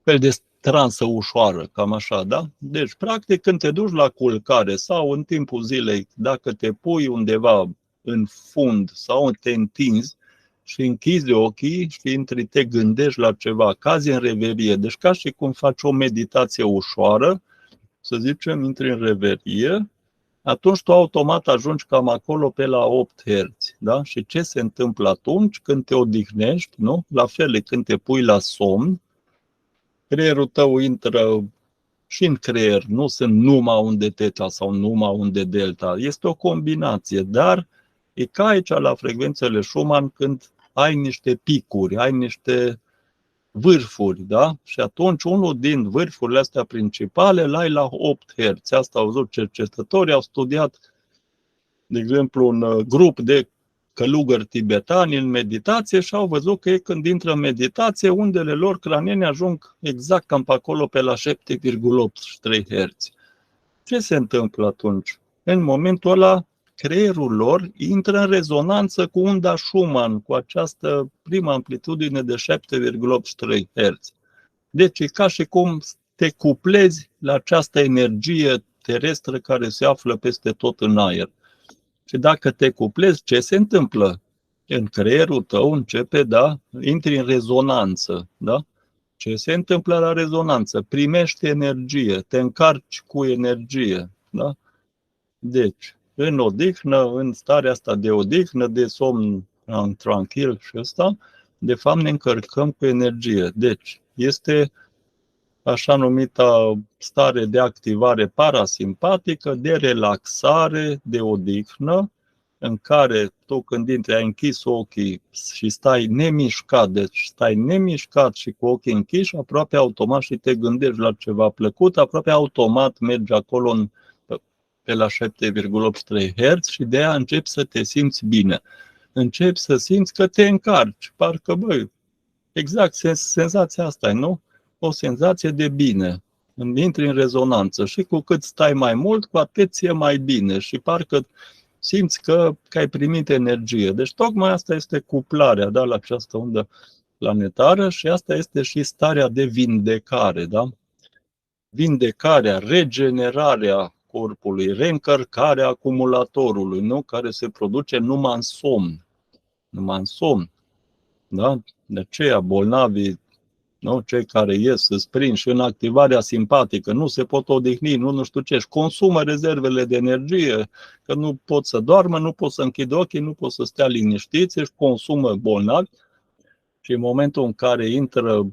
fel de transă ușoară, cam așa, da? Deci, practic, când te duci la culcare sau în timpul zilei, dacă te pui undeva în fund sau te întinzi și închizi ochii și te gândești la ceva, cazi în reverie, deci ca și cum faci o meditație ușoară, să zicem, intri în reverie, atunci tu automat ajungi cam acolo pe la 8 Hz. Da? Și ce se întâmplă atunci când te odihnești? Nu? La fel, când te pui la somn, creierul tău intră și în creier, nu sunt numai unde teta sau numai unde delta. Este o combinație, dar e ca aici la frecvențele Schumann când ai niște picuri, ai niște vârfuri, da? Și atunci unul din vârfurile astea principale l-ai la 8 Hz. Asta au văzut cercetătorii, au studiat, de exemplu, un grup de călugări tibetani în meditație și au văzut că când intră în meditație, undele lor craniene ajung exact cam pe acolo, pe la 7,83 Hz. Ce se întâmplă atunci? În momentul ăla, creierul lor intră în rezonanță cu unda Schumann, cu această primă amplitudine de 7,83 Hz. Deci e ca și cum te cuplezi la această energie terestră care se află peste tot în aer. Și dacă te cuplezi, ce se întâmplă? În creierul tău începe, da, intri în rezonanță, da? Ce se întâmplă la rezonanță? Primești energie, te încarci cu energie, da? Deci, în odihnă, în starea asta de odihnă, de somn tranquil și ăsta, de fapt ne încărcăm cu energie. Deci, este așa numita stare de activare parasimpatică, de relaxare, de odihnă, în care tu când intri, ai închis ochii și stai nemișcat, deci stai nemișcat și cu ochii închiși, aproape automat și te gândești la ceva plăcut, aproape automat mergi acolo pe la 7,83 Hz și de aia începi să te simți bine. Începi să simți că te încarci, parcă, băi, exact senzația asta e, nu? O senzație de bine. Intri în rezonanță și cu cât stai mai mult, cu atât ție mai bine și parcă simți că ai primit energie. Deci tocmai asta este cuplarea, da, la această undă planetară și asta este și starea de vindecare, da? Vindecarea, regenerarea corpului, reîncărcarea acumulatorului, nu? Care se produce numai în somn. Numai în somn. Da? De aceea bolnavii, nu? Cei care ies să prinși în activarea simpatică, nu se pot odihni, nu știu ce, își consumă rezervele de energie, că nu pot să doarmă, nu pot să închid ochii, nu pot să stea liniștiți, își consumă bolnavi și în momentul în care intră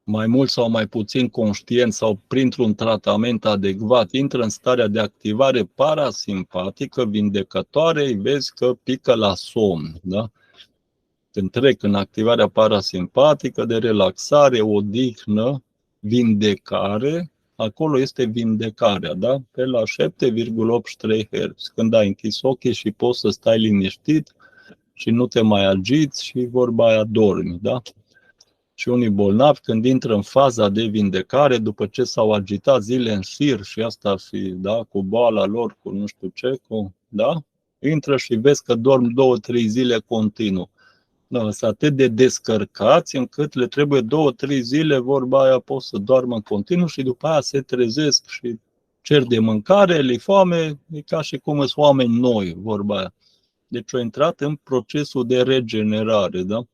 mai mult sau mai puțin conștient sau printr-un tratament adecvat, intră în starea de activare parasimpatică, vindecătoare, îi vezi că pică la somn. Da? Când trec în activarea parasimpatică de relaxare, odihnă, vindecare, acolo este vindecarea, da? Pe la 7,83 Hz. Când ai închis ochii și poți să stai liniștit și nu te mai agiți și vorba aia dormi, da? Și unii bolnavi, când intră în faza de vindecare, după ce s-au agitat zile în șir și asta și, da, cu boala lor, cu nu știu ce, da? Intră și vezi că dorm 2-3 zile continuu. Da, sunt atât de descărcați încât le trebuie 2-3 zile, vorba aia, pot să doarmă în continuu și după aia se trezesc și cer de mâncare, le foame, e ca și cum sunt oameni noi, vorba aia. Deci au intrat în procesul de regenerare, da?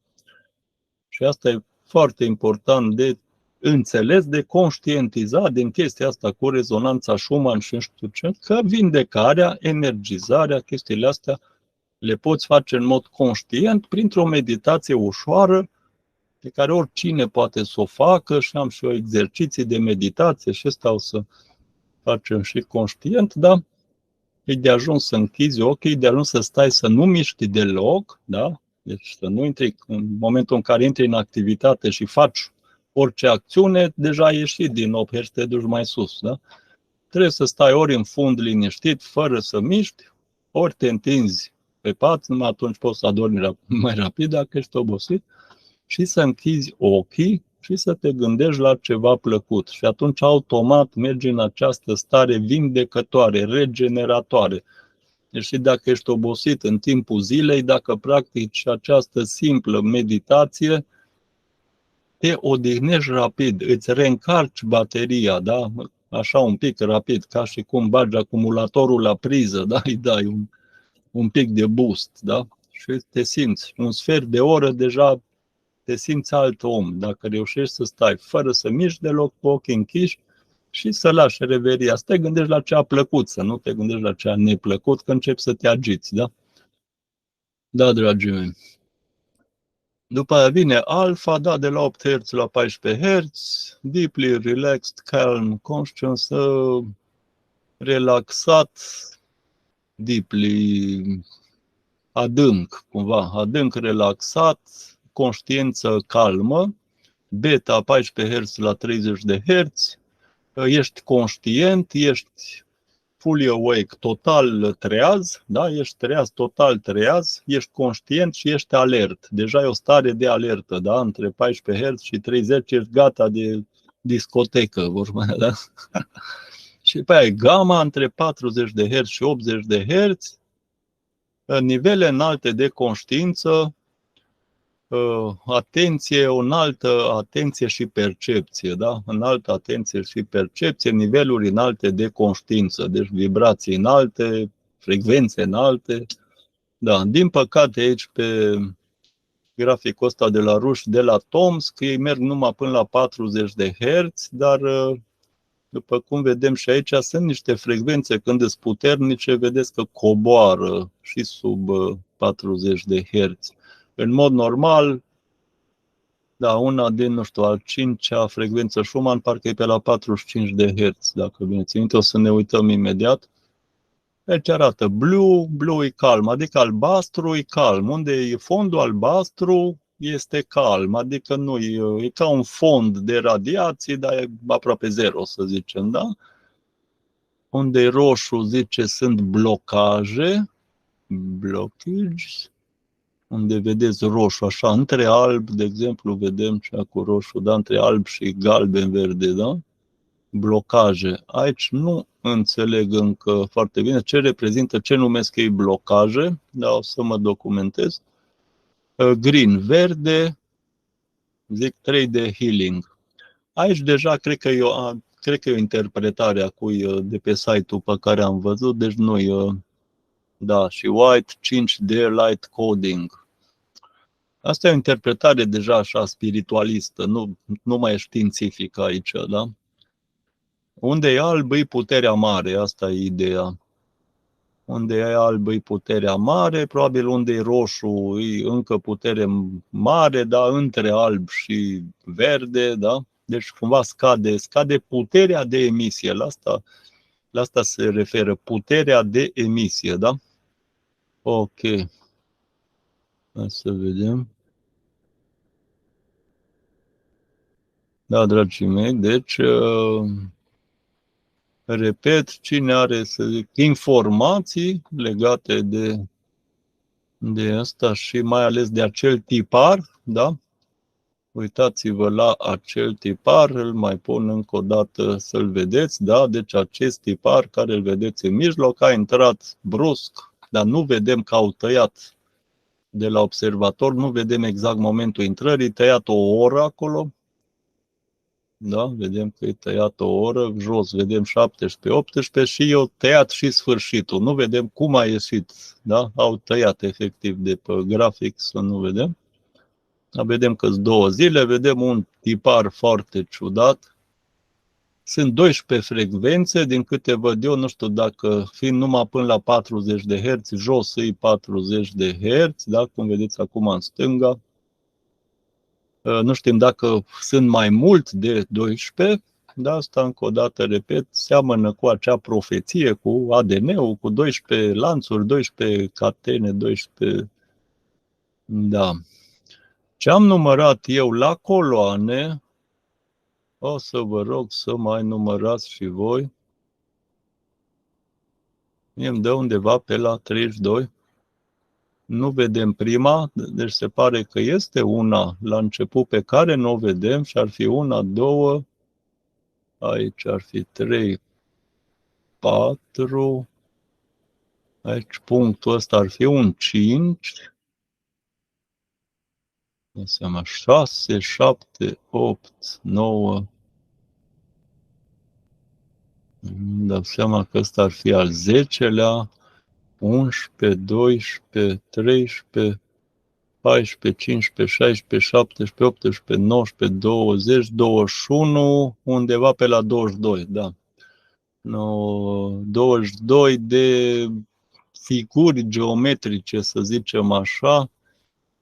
Și asta e foarte important de înțeles, de conștientizat din chestia asta cu rezonanța Schumann și nu știu ce, că vindecarea, energizarea, chestiile astea le poți face în mod conștient printr-o meditație ușoară pe care oricine poate să o facă și am și eu exerciții de meditație și ăsta o să facem și conștient, da? E de ajuns să închizi ochii, e de ajuns să stai să nu miști deloc, da? Deci să nu intri, în momentul în care intri în activitate și faci orice acțiune, deja ai ieșit din 8 Hz, te duci mai sus, da? Trebuie să stai ori în fund liniștit, fără să miști, ori te întinzi pe pat, numai atunci poți să adormi mai rapid dacă ești obosit, și să închizi ochii și să te gândești la ceva plăcut. Și atunci automat mergi în această stare vindecătoare, regeneratoare. Deci și dacă ești obosit în timpul zilei, dacă practici această simplă meditație, te odihnești rapid, îți reîncarci bateria, da? Așa un pic rapid, ca și cum bagi acumulatorul la priză, da? Îi dai un pic de boost, da? Și te simți. Un sfert de oră deja te simți alt om. Dacă reușești să stai fără să miști deloc, cu ochii închiși și să lași reveria. Să te gândești la ce a plăcut, să nu te gândești la ce a neplăcut, că începi să te agiți, da? Da, dragii mei. După aia vine alfa, da, de la 8 Hz la 14 Hz, deeply relaxed, calm, conscious, relaxat, deeply adânc, cumva, adânc relaxat, conștiință calmă, beta 14 Hz la 30 de Hz, ești conștient, ești fully awake, total treaz, da? Ești treaz, total treaz, ești conștient și ești alert. Deja e o stare de alertă, da? Între 14 Hz și 30 ești gata de discotecă, vorba aia, da? Și pe aia gamma între 40 de Hz și 80 de Hz, nivele înalte de conștiință, atenție, o înaltă atenție și percepție, da? Înaltă atenție și percepție, niveluri înalte de conștiință, deci vibrații înalte, frecvențe înalte. Da, din păcate aici pe graficul ăsta de la ruși, de la Tomsk, ei merg numai până la 40 de Hz, dar după cum vedem și aici, sunt niște frecvențe când sunt puternice, vedeți că coboară și sub 40 de Hz. În mod normal, da, una din, nu știu, al 5-a frecvență Schumann, parcă e pe la 45 de Hz, dacă bine țin minte, o să ne uităm imediat. Deci arată blue e calm, adică albastru e calm. Unde e fondul albastru este calm, adică nu e ca un fond de radiații, dar e aproape zero, să zicem, da? Unde e roșu, zice, sunt blocaje, blockage. Unde vedeți roșu, așa, între alb, de exemplu, vedem cea cu roșu, da, între alb și galben-verde, da? Blocaje. Aici nu înțeleg încă foarte bine ce reprezintă, ce numesc ei blocaje, dar o să mă documentez. Green, verde, zic 3D healing. Aici deja cred că e o interpretare a cui de pe site-ul pe care am văzut, deci nu da, și white, 5D light coding. Asta e o interpretare deja așa spiritualistă, nu mai e științifică aici, da? Unde e alb, e puterea mare, asta e ideea. Unde e alb, e puterea mare, probabil unde e roșu, e încă putere mare, dar între alb și verde, da? Deci cumva scade puterea de emisie. La asta se referă, puterea de emisie, da? Ok. Hai să vedem. Da, dragii mei, deci, repet, cine are, să zic, informații legate de asta și mai ales de acel tipar, da? Uitați-vă la acel tipar, îl mai pun încă o dată să-l vedeți, da? Deci acest tipar care îl vedeți în mijloc a intrat brusc, dar nu vedem că au tăiat de la observator, nu vedem exact momentul intrării, tăiat o oră acolo, da? Vedem că e tăiat o oră, jos vedem 17-18 și eu tăiat și sfârșitul, nu vedem cum a ieșit, da? Au tăiat efectiv de pe grafic, să nu vedem. Vedem că sunt 2 zile, vedem un tipar foarte ciudat. Sunt 12 frecvențe, din câte văd eu, nu știu dacă fiind numai până la 40 de Hz, jos e 40 de Hz, da? Cum vedeți acum în stânga. Nu știm dacă sunt mai mult de 12, dar asta încă o dată, repet, seamănă cu acea profeție, cu ADN-ul, cu 12 lanțuri, 12 catene, 12... Da. Ce am numărat eu la coloane, o să vă rog să mai numărați și voi. Mie îmi dă undeva pe la 32. Nu vedem prima, deci se pare că este una la început pe care nu o vedem și ar fi 1, 2, aici ar fi 3, 4, aici punctul ăsta ar fi un 5, înseamnă 6, 7, 8, 9, îmi dau seama că ăsta ar fi al 10-lea, 11, 12, 13, 14, 15, 16, 17, 18, 19, 20, 21, undeva pe la 22, da. 22 de figuri geometrice, să zicem așa.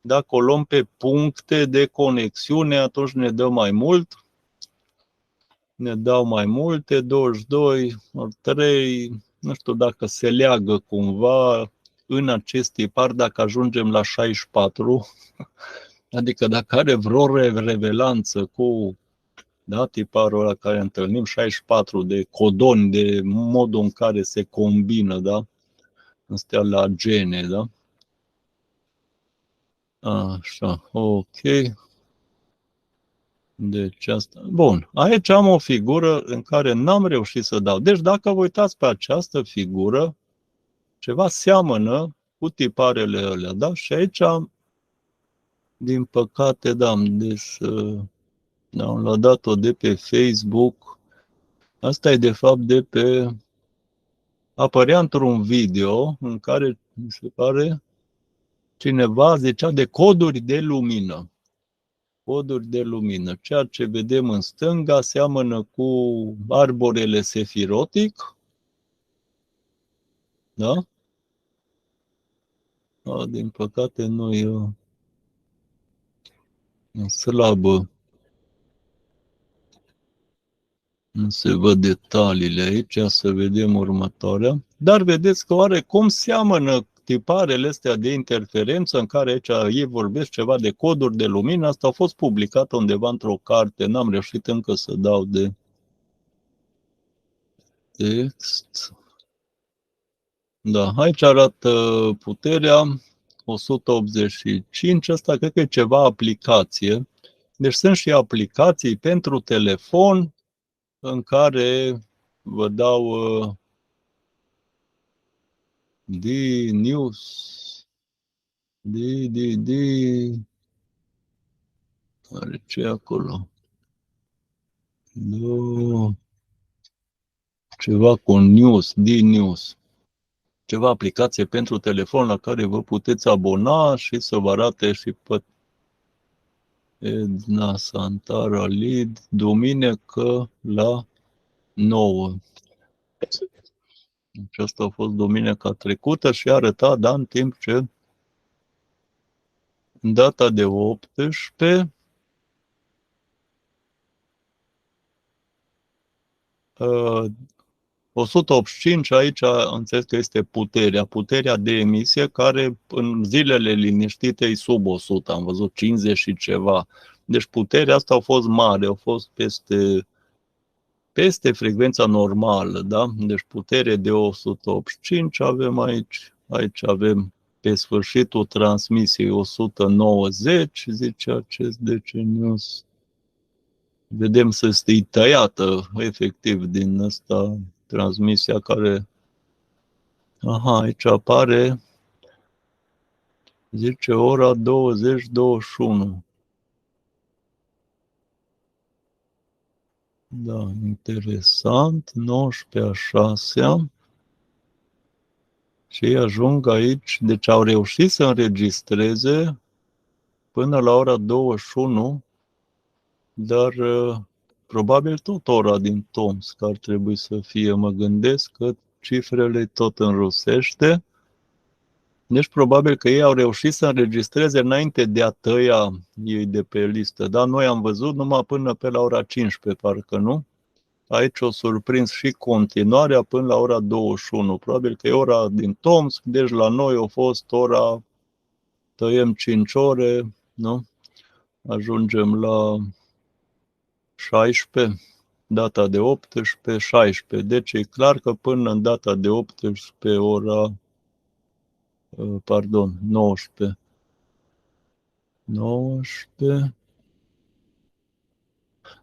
Dacă o luăm pe puncte de conexiune, atunci ne dă mai mult. Ne dau mai multe, 22 ori 3, nu știu dacă se leagă cumva în acest tipar, dacă ajungem la 64, adică dacă are vreo revelanță cu, da, tiparul ăla care întâlnim, 64 de codoni, de modul în care se combină, da, astea la gene, da. Așa, ok. Deci asta. Bun, aici am o figură în care n-am reușit să dau. Deci dacă vă uitați pe această figură, ceva seamănă cu tiparele alea, da? Și aici, din păcate, da, am dat-o de pe Facebook. Asta e de fapt de pe... Apărea într-un video în care, mi se pare, cineva zicea de coduri de lumină. Coduri de lumină. Ceea ce vedem în stânga seamănă cu arborele sefirotic, da? Din păcate nu e slabă. Nu se văd detaliile aici, să vedem următoarea. Dar vedeți că oarecum seamănă tiparele astea de interferență în care aici ei vorbesc ceva de coduri de lumină. Asta a fost publicat undeva într-o carte, n-am reușit încă să dau de text. Da, aici arată puterea 185, asta cred că e ceva aplicație. Deci sunt și aplicații pentru telefon în care vă dau D-News, are ce acolo? Ceva cu news, D-News. Ceva aplicație pentru telefon la care vă puteți abona și să vă arate și pe Edna Santara Lead, duminică la 9. Deci asta a fost duminica trecută și arăta, da, în timp ce în data de 18 185, aici înțeles că este puterea de emisie, care în zilele liniștite e sub 100, am văzut 50 și ceva. Deci puterea asta a fost mare, a fost peste frecvența normală, da? Deci putere de 185 avem aici. Aici avem pe sfârșitul transmisiei 190, zice acest DC News. Vedem să stii tăiată, efectiv, din asta transmisia care... Aha, aici apare, zice, ora 20:21. Da, interesant, 19:06. Și ajung aici, deci au reușit să înregistreze până la ora 21, dar probabil tot ora din Tomsk ar trebui să fie, mă gândesc că cifrele tot în rusește. Deci probabil că ei au reușit să înregistreze înainte de a tăia ei de pe listă. Dar noi am văzut numai până pe la ora 15, parcă nu? Aici o surprins și continuarea până la ora 21. Probabil că e ora din Tomsk, deci la noi a fost ora, tăiem 5 ore, nu? Ajungem la 16, data de 18, 16. Deci e clar că până în data de 18, ora, 19. 19.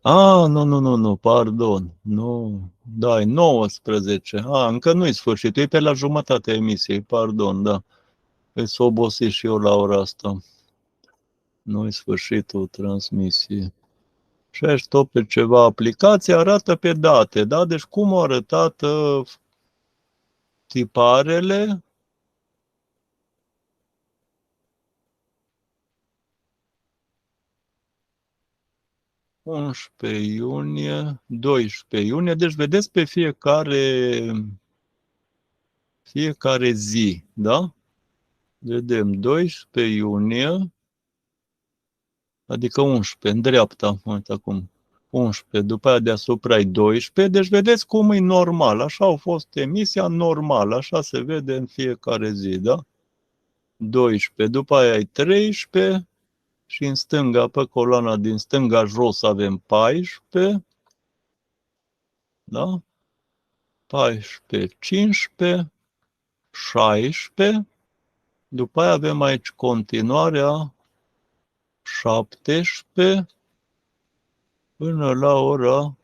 Nu, pardon. Nu, da, e 19. Încă nu-i sfârșitul, e pe la jumătatea emisiei, pardon, da. Îți obosit și eu la ora asta. Nu-i sfârșitul transmisiei. Și aici tot pe ceva aplicație arată pe date, da? Deci cum au arătat tiparele? iunie, 12 iunie, deci vedeți pe fiecare zi, da? Vedem 12 iunie, adică 11, în dreapta, uite acum, 11, după aia deasupra e 12, deci vedeți cum e normal, așa a fost emisia normală, așa se vede în fiecare zi, da? 12, după aia e 13 și în stânga, pe coloana din stânga jos avem 14, da? 14, 15, 16, după aia avem aici continuarea 17 până la ora,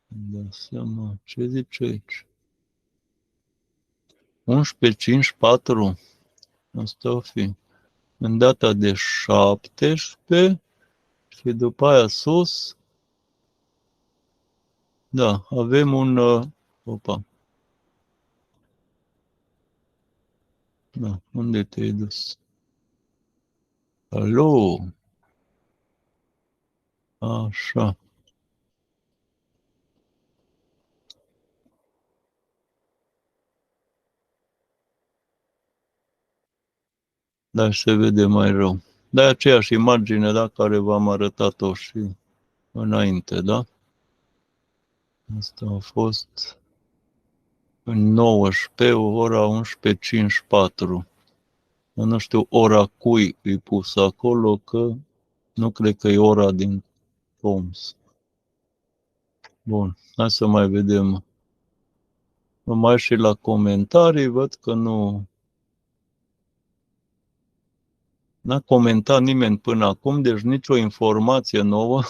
da seama, ce zice aici? 11:54, asta o fi. În data de 17 și după aia sus, da, avem un, opa, da, unde te-ai dus? Alo, așa. Dar se vede mai rău. Dar e aceeași imagine, da, care v-am arătat-o și înainte, da? Asta a fost în 19, ora 11:54. Nu știu ora cui îi pus acolo, că nu cred că e ora din Tomsk. Bun, hai să mai vedem. Mai și la comentarii, văd că nu... N-a comentat nimeni până acum, deci nicio informație nouă.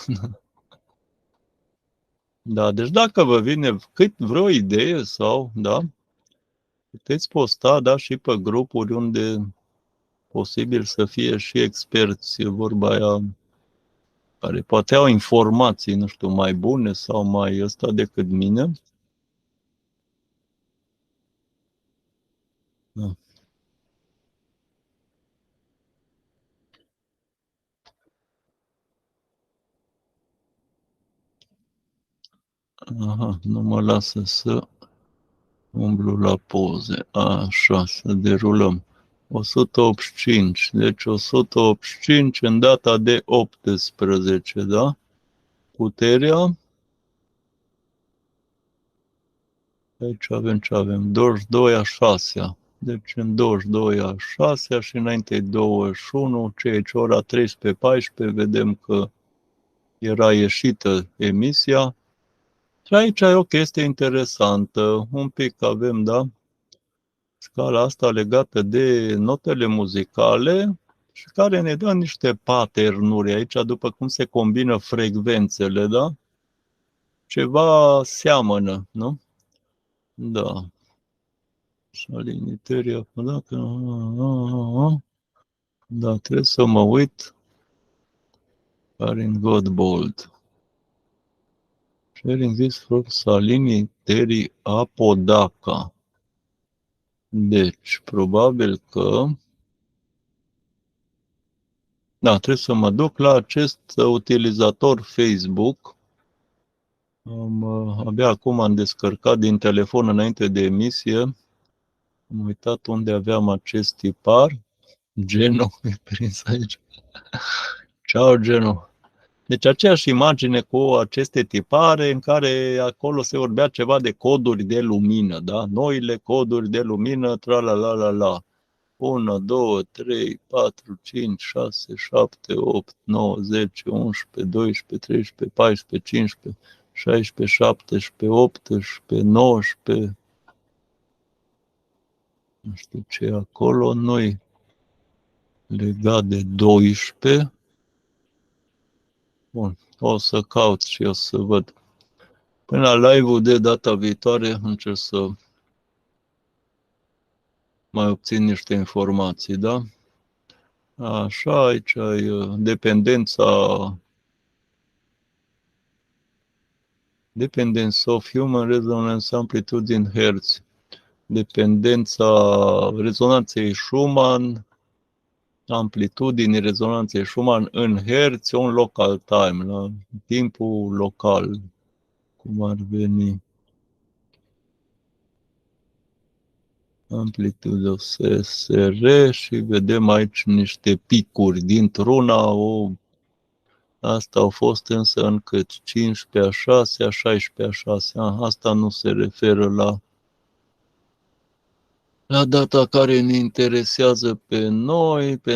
Da, deci dacă vă vine vreo idee sau, da, puteți posta, da, și pe grupuri unde posibil să fie și experți, vorba aia, care poate au informații, nu știu, mai bune sau mai ăsta decât mine. Da. Aha, nu mă lasă să umblu la poze. Așa, să derulăm. 185. Deci 185 în data de 18, da? puterea. Aici avem ce avem? 22 a 6. Deci în 22 a 6 și înainte 21, ce ora 13-14, vedem că era ieșită emisia. Și aici e o chestie interesantă. Un pic avem, da, scala asta legată de notele muzicale și care ne dă niște pattern-uri aici, după cum se combină frecvențele, da? Ceva seamănă, nu? Da. Saliniteria, dacă... Da, trebuie să mă uit. Karin Godbold. Sharing this for Saliniteri Apodaca. Deci, probabil că... Da, trebuie să mă duc la acest utilizator Facebook. Abia acum am descărcat din telefon înainte de emisie. Am uitat unde aveam acest tipar. Geno e prins aici. Ciao, Geno. Deci aceeași imagine cu aceste tipare în care acolo se vorbea ceva de coduri de lumină, da? Noile coduri de lumină, tra-la-la-la-la. 1, 2, 3, 4, 5, 6, 7, 8, 9, 10, 11, 12, 13, 14, 15, 16, 17, 18, 19, nu știu ce e acolo, noi legat de 12. Bun, o să caut și o să văd. Până la live-ul de data viitoare încerc să mai obțin niște informații, da? Așa, aici e dependența Dependence of Human Resonance Amplitude in Hertz. Dependența rezonanței Schumann, amplitudinii rezonanței Schumann în Hertz, on local time, la timpul local, cum ar veni. Amplitude of SSR și vedem aici niște picuri dintr-una, asta au fost însă în cât 15 a 6, a 16 a 6. Asta nu se referă la data care ne interesează pe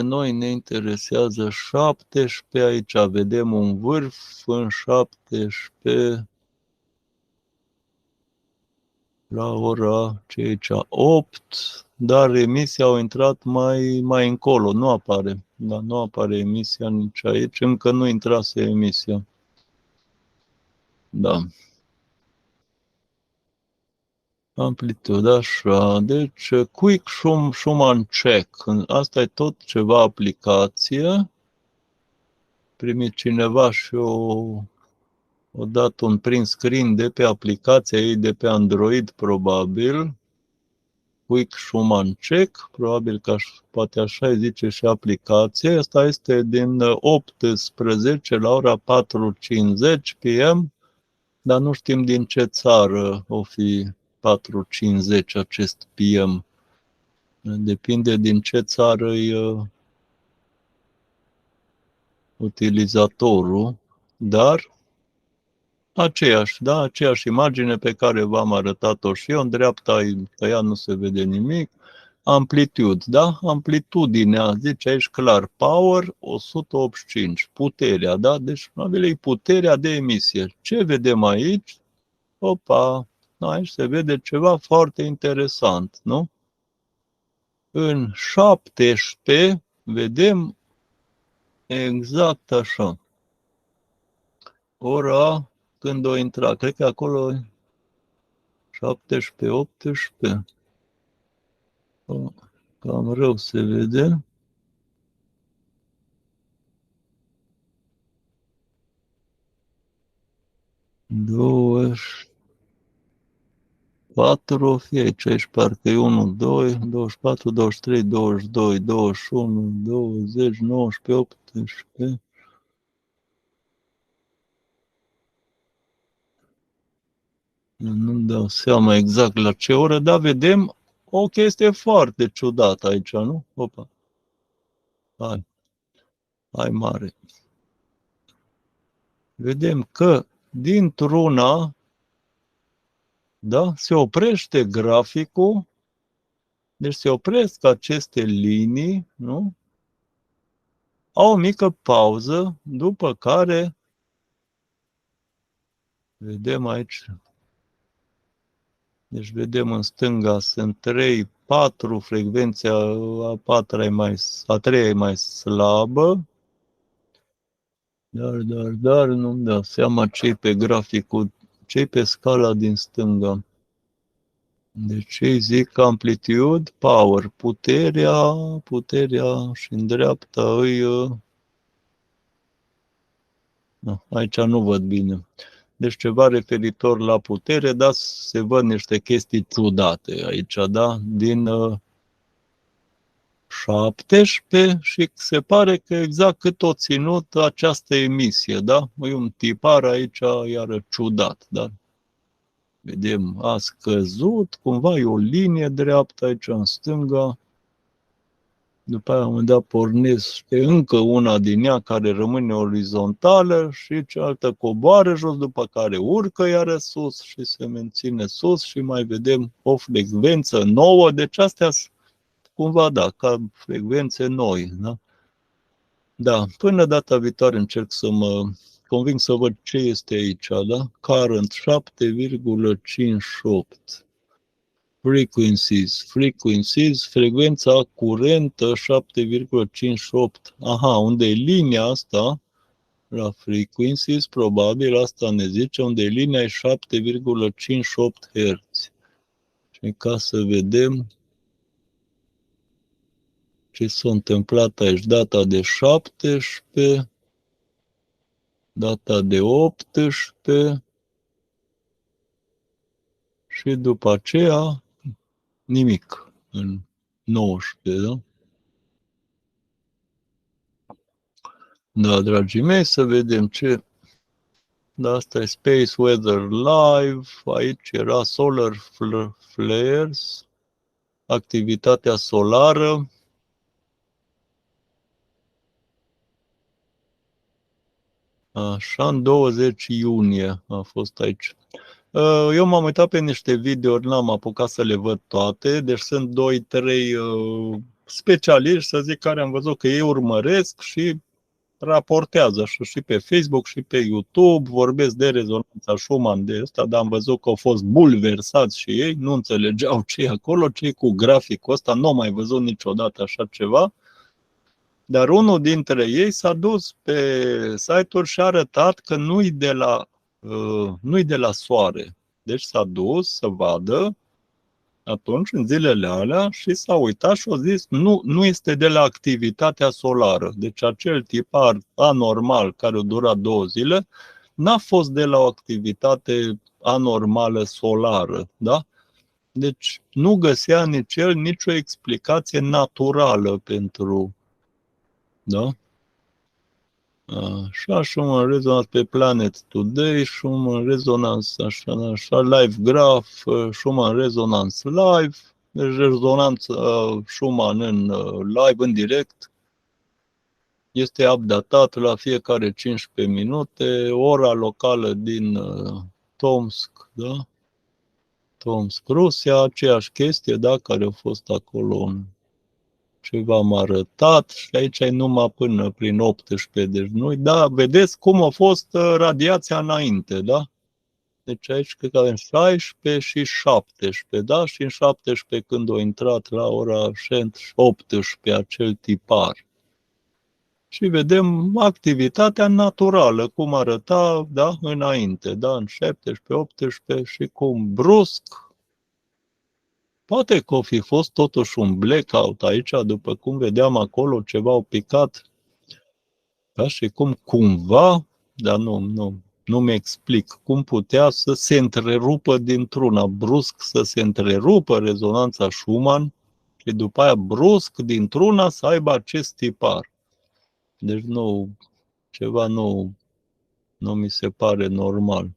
noi ne interesează 17, aici vedem un vârf în 17, la ora ce aici 8, dar emisia au intrat mai încolo, nu apare. Da, nu apare emisia nici aici, încă nu intrase emisia. Da. Amplitude, așa. Deci, Quick Schumann Check. Asta e tot ceva aplicație. Primit cineva și o dat un print screen de pe aplicația ei de pe Android, probabil. Quick Schumann Check, probabil că poate așa îi zice și aplicația. Asta este din 18 la ora 4:50 p.m., dar nu știm din ce țară o fi 4:50 acest PM. Depinde din ce țară e utilizatorul, dar aceeași imagine pe care v-am arătat-o și eu, în dreapta, pe ea nu se vede nimic. Amplitude, da? Amplitudinea, zice aici clar, power 185, puterea, da? Deci, probabil e puterea de emisie. Ce vedem aici? Opa, aici se vede ceva foarte interesant, nu? În 17 vedem exact așa. Ora când o intra, cred că acolo 17, 18. Cam rău se vede. Douăzeci 4 o fi aici, parcă e 1, 2, 24, 23, 22, 21, 20, 19, 18. Nu-mi dau seama exact la ce oră, dar vedem o chestie foarte ciudată aici, nu? Opa. Hai mare. vedem că dintr-una, da, se oprește graficul, deci se opresc aceste linii, nu? Au o mică pauză, după care, vedem aici, deci vedem în stânga sunt 3, 4 frecvențe, a treia e mai slabă, dar nu-mi dau seama ce pe graficul, ce pe scala din stânga. Deci îi zic amplitude, power, puterea și în dreapta îi... aici nu văd bine. Deci ceva referitor la putere, dar se văd niște chestii ciudate aici, da? Din 17 și se pare că exact cât o ținut această emisie, da? E un tipar aici, iară ciudat, da? Vedem, a scăzut, cumva e o linie dreaptă aici în stânga, după aia, la un moment dat, pornește încă una din ea care rămâne orizontală și cealaltă coboară jos, după care urcă iară sus și se menține sus și mai vedem o frecvență nouă. Deci astea sunt cumva, da, ca frecvențe noi. Da? Da, până data viitoare încerc să mă conving să văd ce este aici, da? Current 7,58. Frequencies, frecvența curentă 7,58. Aha, unde e linia asta, la frequencies, probabil asta ne zice, unde e linia e 7,58 Hz. Și ca să vedem ce s-a întâmplat aici, data de 17, data de 18 și după aceea nimic în 19, da? Da, dragii mei, să vedem ce... Da, asta e Space Weather Live, aici era Solar Flares, activitatea solară. Așa, în 20 iunie a fost aici. Eu m-am uitat pe niște videouri, n-am apucat să le văd toate, deci sunt 2-3 specialiști, să zic, care am văzut că ei urmăresc și raportează și pe Facebook și pe YouTube, vorbesc de rezonanța Schumann de ăsta, dar am văzut că au fost bulversați și ei, nu înțelegeau ce e acolo, ce e cu graficul ăsta, nu am mai văzut niciodată așa ceva. Dar unul dintre ei s-a dus pe site-uri și a arătat că nu-i de la soare. Deci s-a dus să vadă atunci, în zilele alea, și s-a uitat și a zis, nu este de la activitatea solară. Deci acel tipar anormal care a durat 2 zile, n-a fost de la o activitate anormală solară, da? Deci nu găsea nici el nicio explicație naturală pentru, da? Așa, Schumann Resonance pe Planet Today, Schumann Resonance, așa, Live Graph, Schumann Resonance Live, deci rezonanță Schumann în live, în direct, este updatat la fiecare 15 minute, ora locală din Tomsk, da? Tomsk, Rusia, aceeași chestie, da, care a fost acolo în ce v-am arătat și aici e numai până prin 18, deci nu. Da, vedeți cum a fost radiația înainte, da? Deci aici cred că avem 16 și 17, da? Și în 17 când a intrat la ora 18 acel tipar. Și vedem activitatea naturală, cum arăta, da, înainte, da, în 17, 18 și cum brusc. Poate că o fi fost totuși un blackout aici, după cum vedeam acolo, ceva au picat, ca și cum cumva, dar nu mi explic cum putea să se întrerupă dintr-una, brusc să se întrerupă rezonanța Schumann și după aia brusc dintr-una să aibă acest tipar. Deci ceva nu mi se pare normal.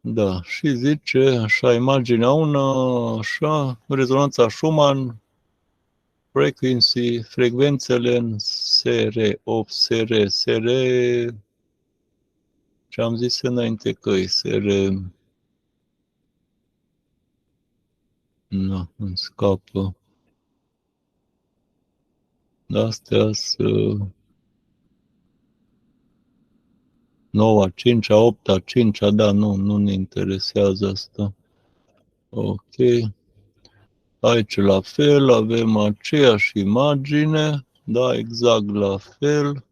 Da, și zice, așa, imaginea una, așa, rezonanța Schumann, frecvențele în SR, SR, Ce am zis înainte că îi se Nu, îmi scapă. Astea sunt 9, 5, 8, 5, da, nu ne interesează asta. Ok. Aici la fel avem aceeași imagine, da, exact la fel.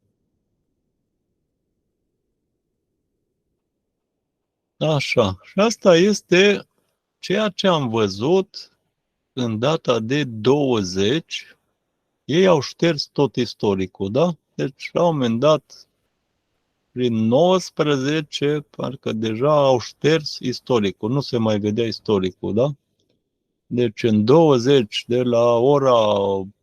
Așa, și asta este ceea ce am văzut în data de 20. Ei au șters tot istoricul, da? Deci, la un moment dat, prin 19, parcă deja au șters istoricul, nu se mai vedea istoricul, da? Deci în 20, de la ora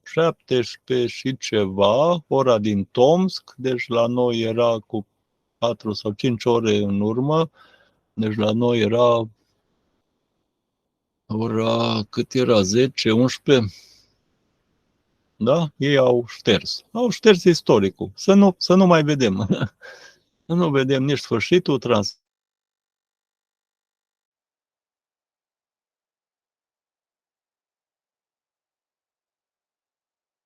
17 și ceva, ora din Tomsk, deci la noi era cu 4 sau 5 ore în urmă, deci la noi era ora, cât era, 10, 11, da? Ei au șters. Au șters istoricul. Să nu mai vedem. Să nu vedem nici sfârșitul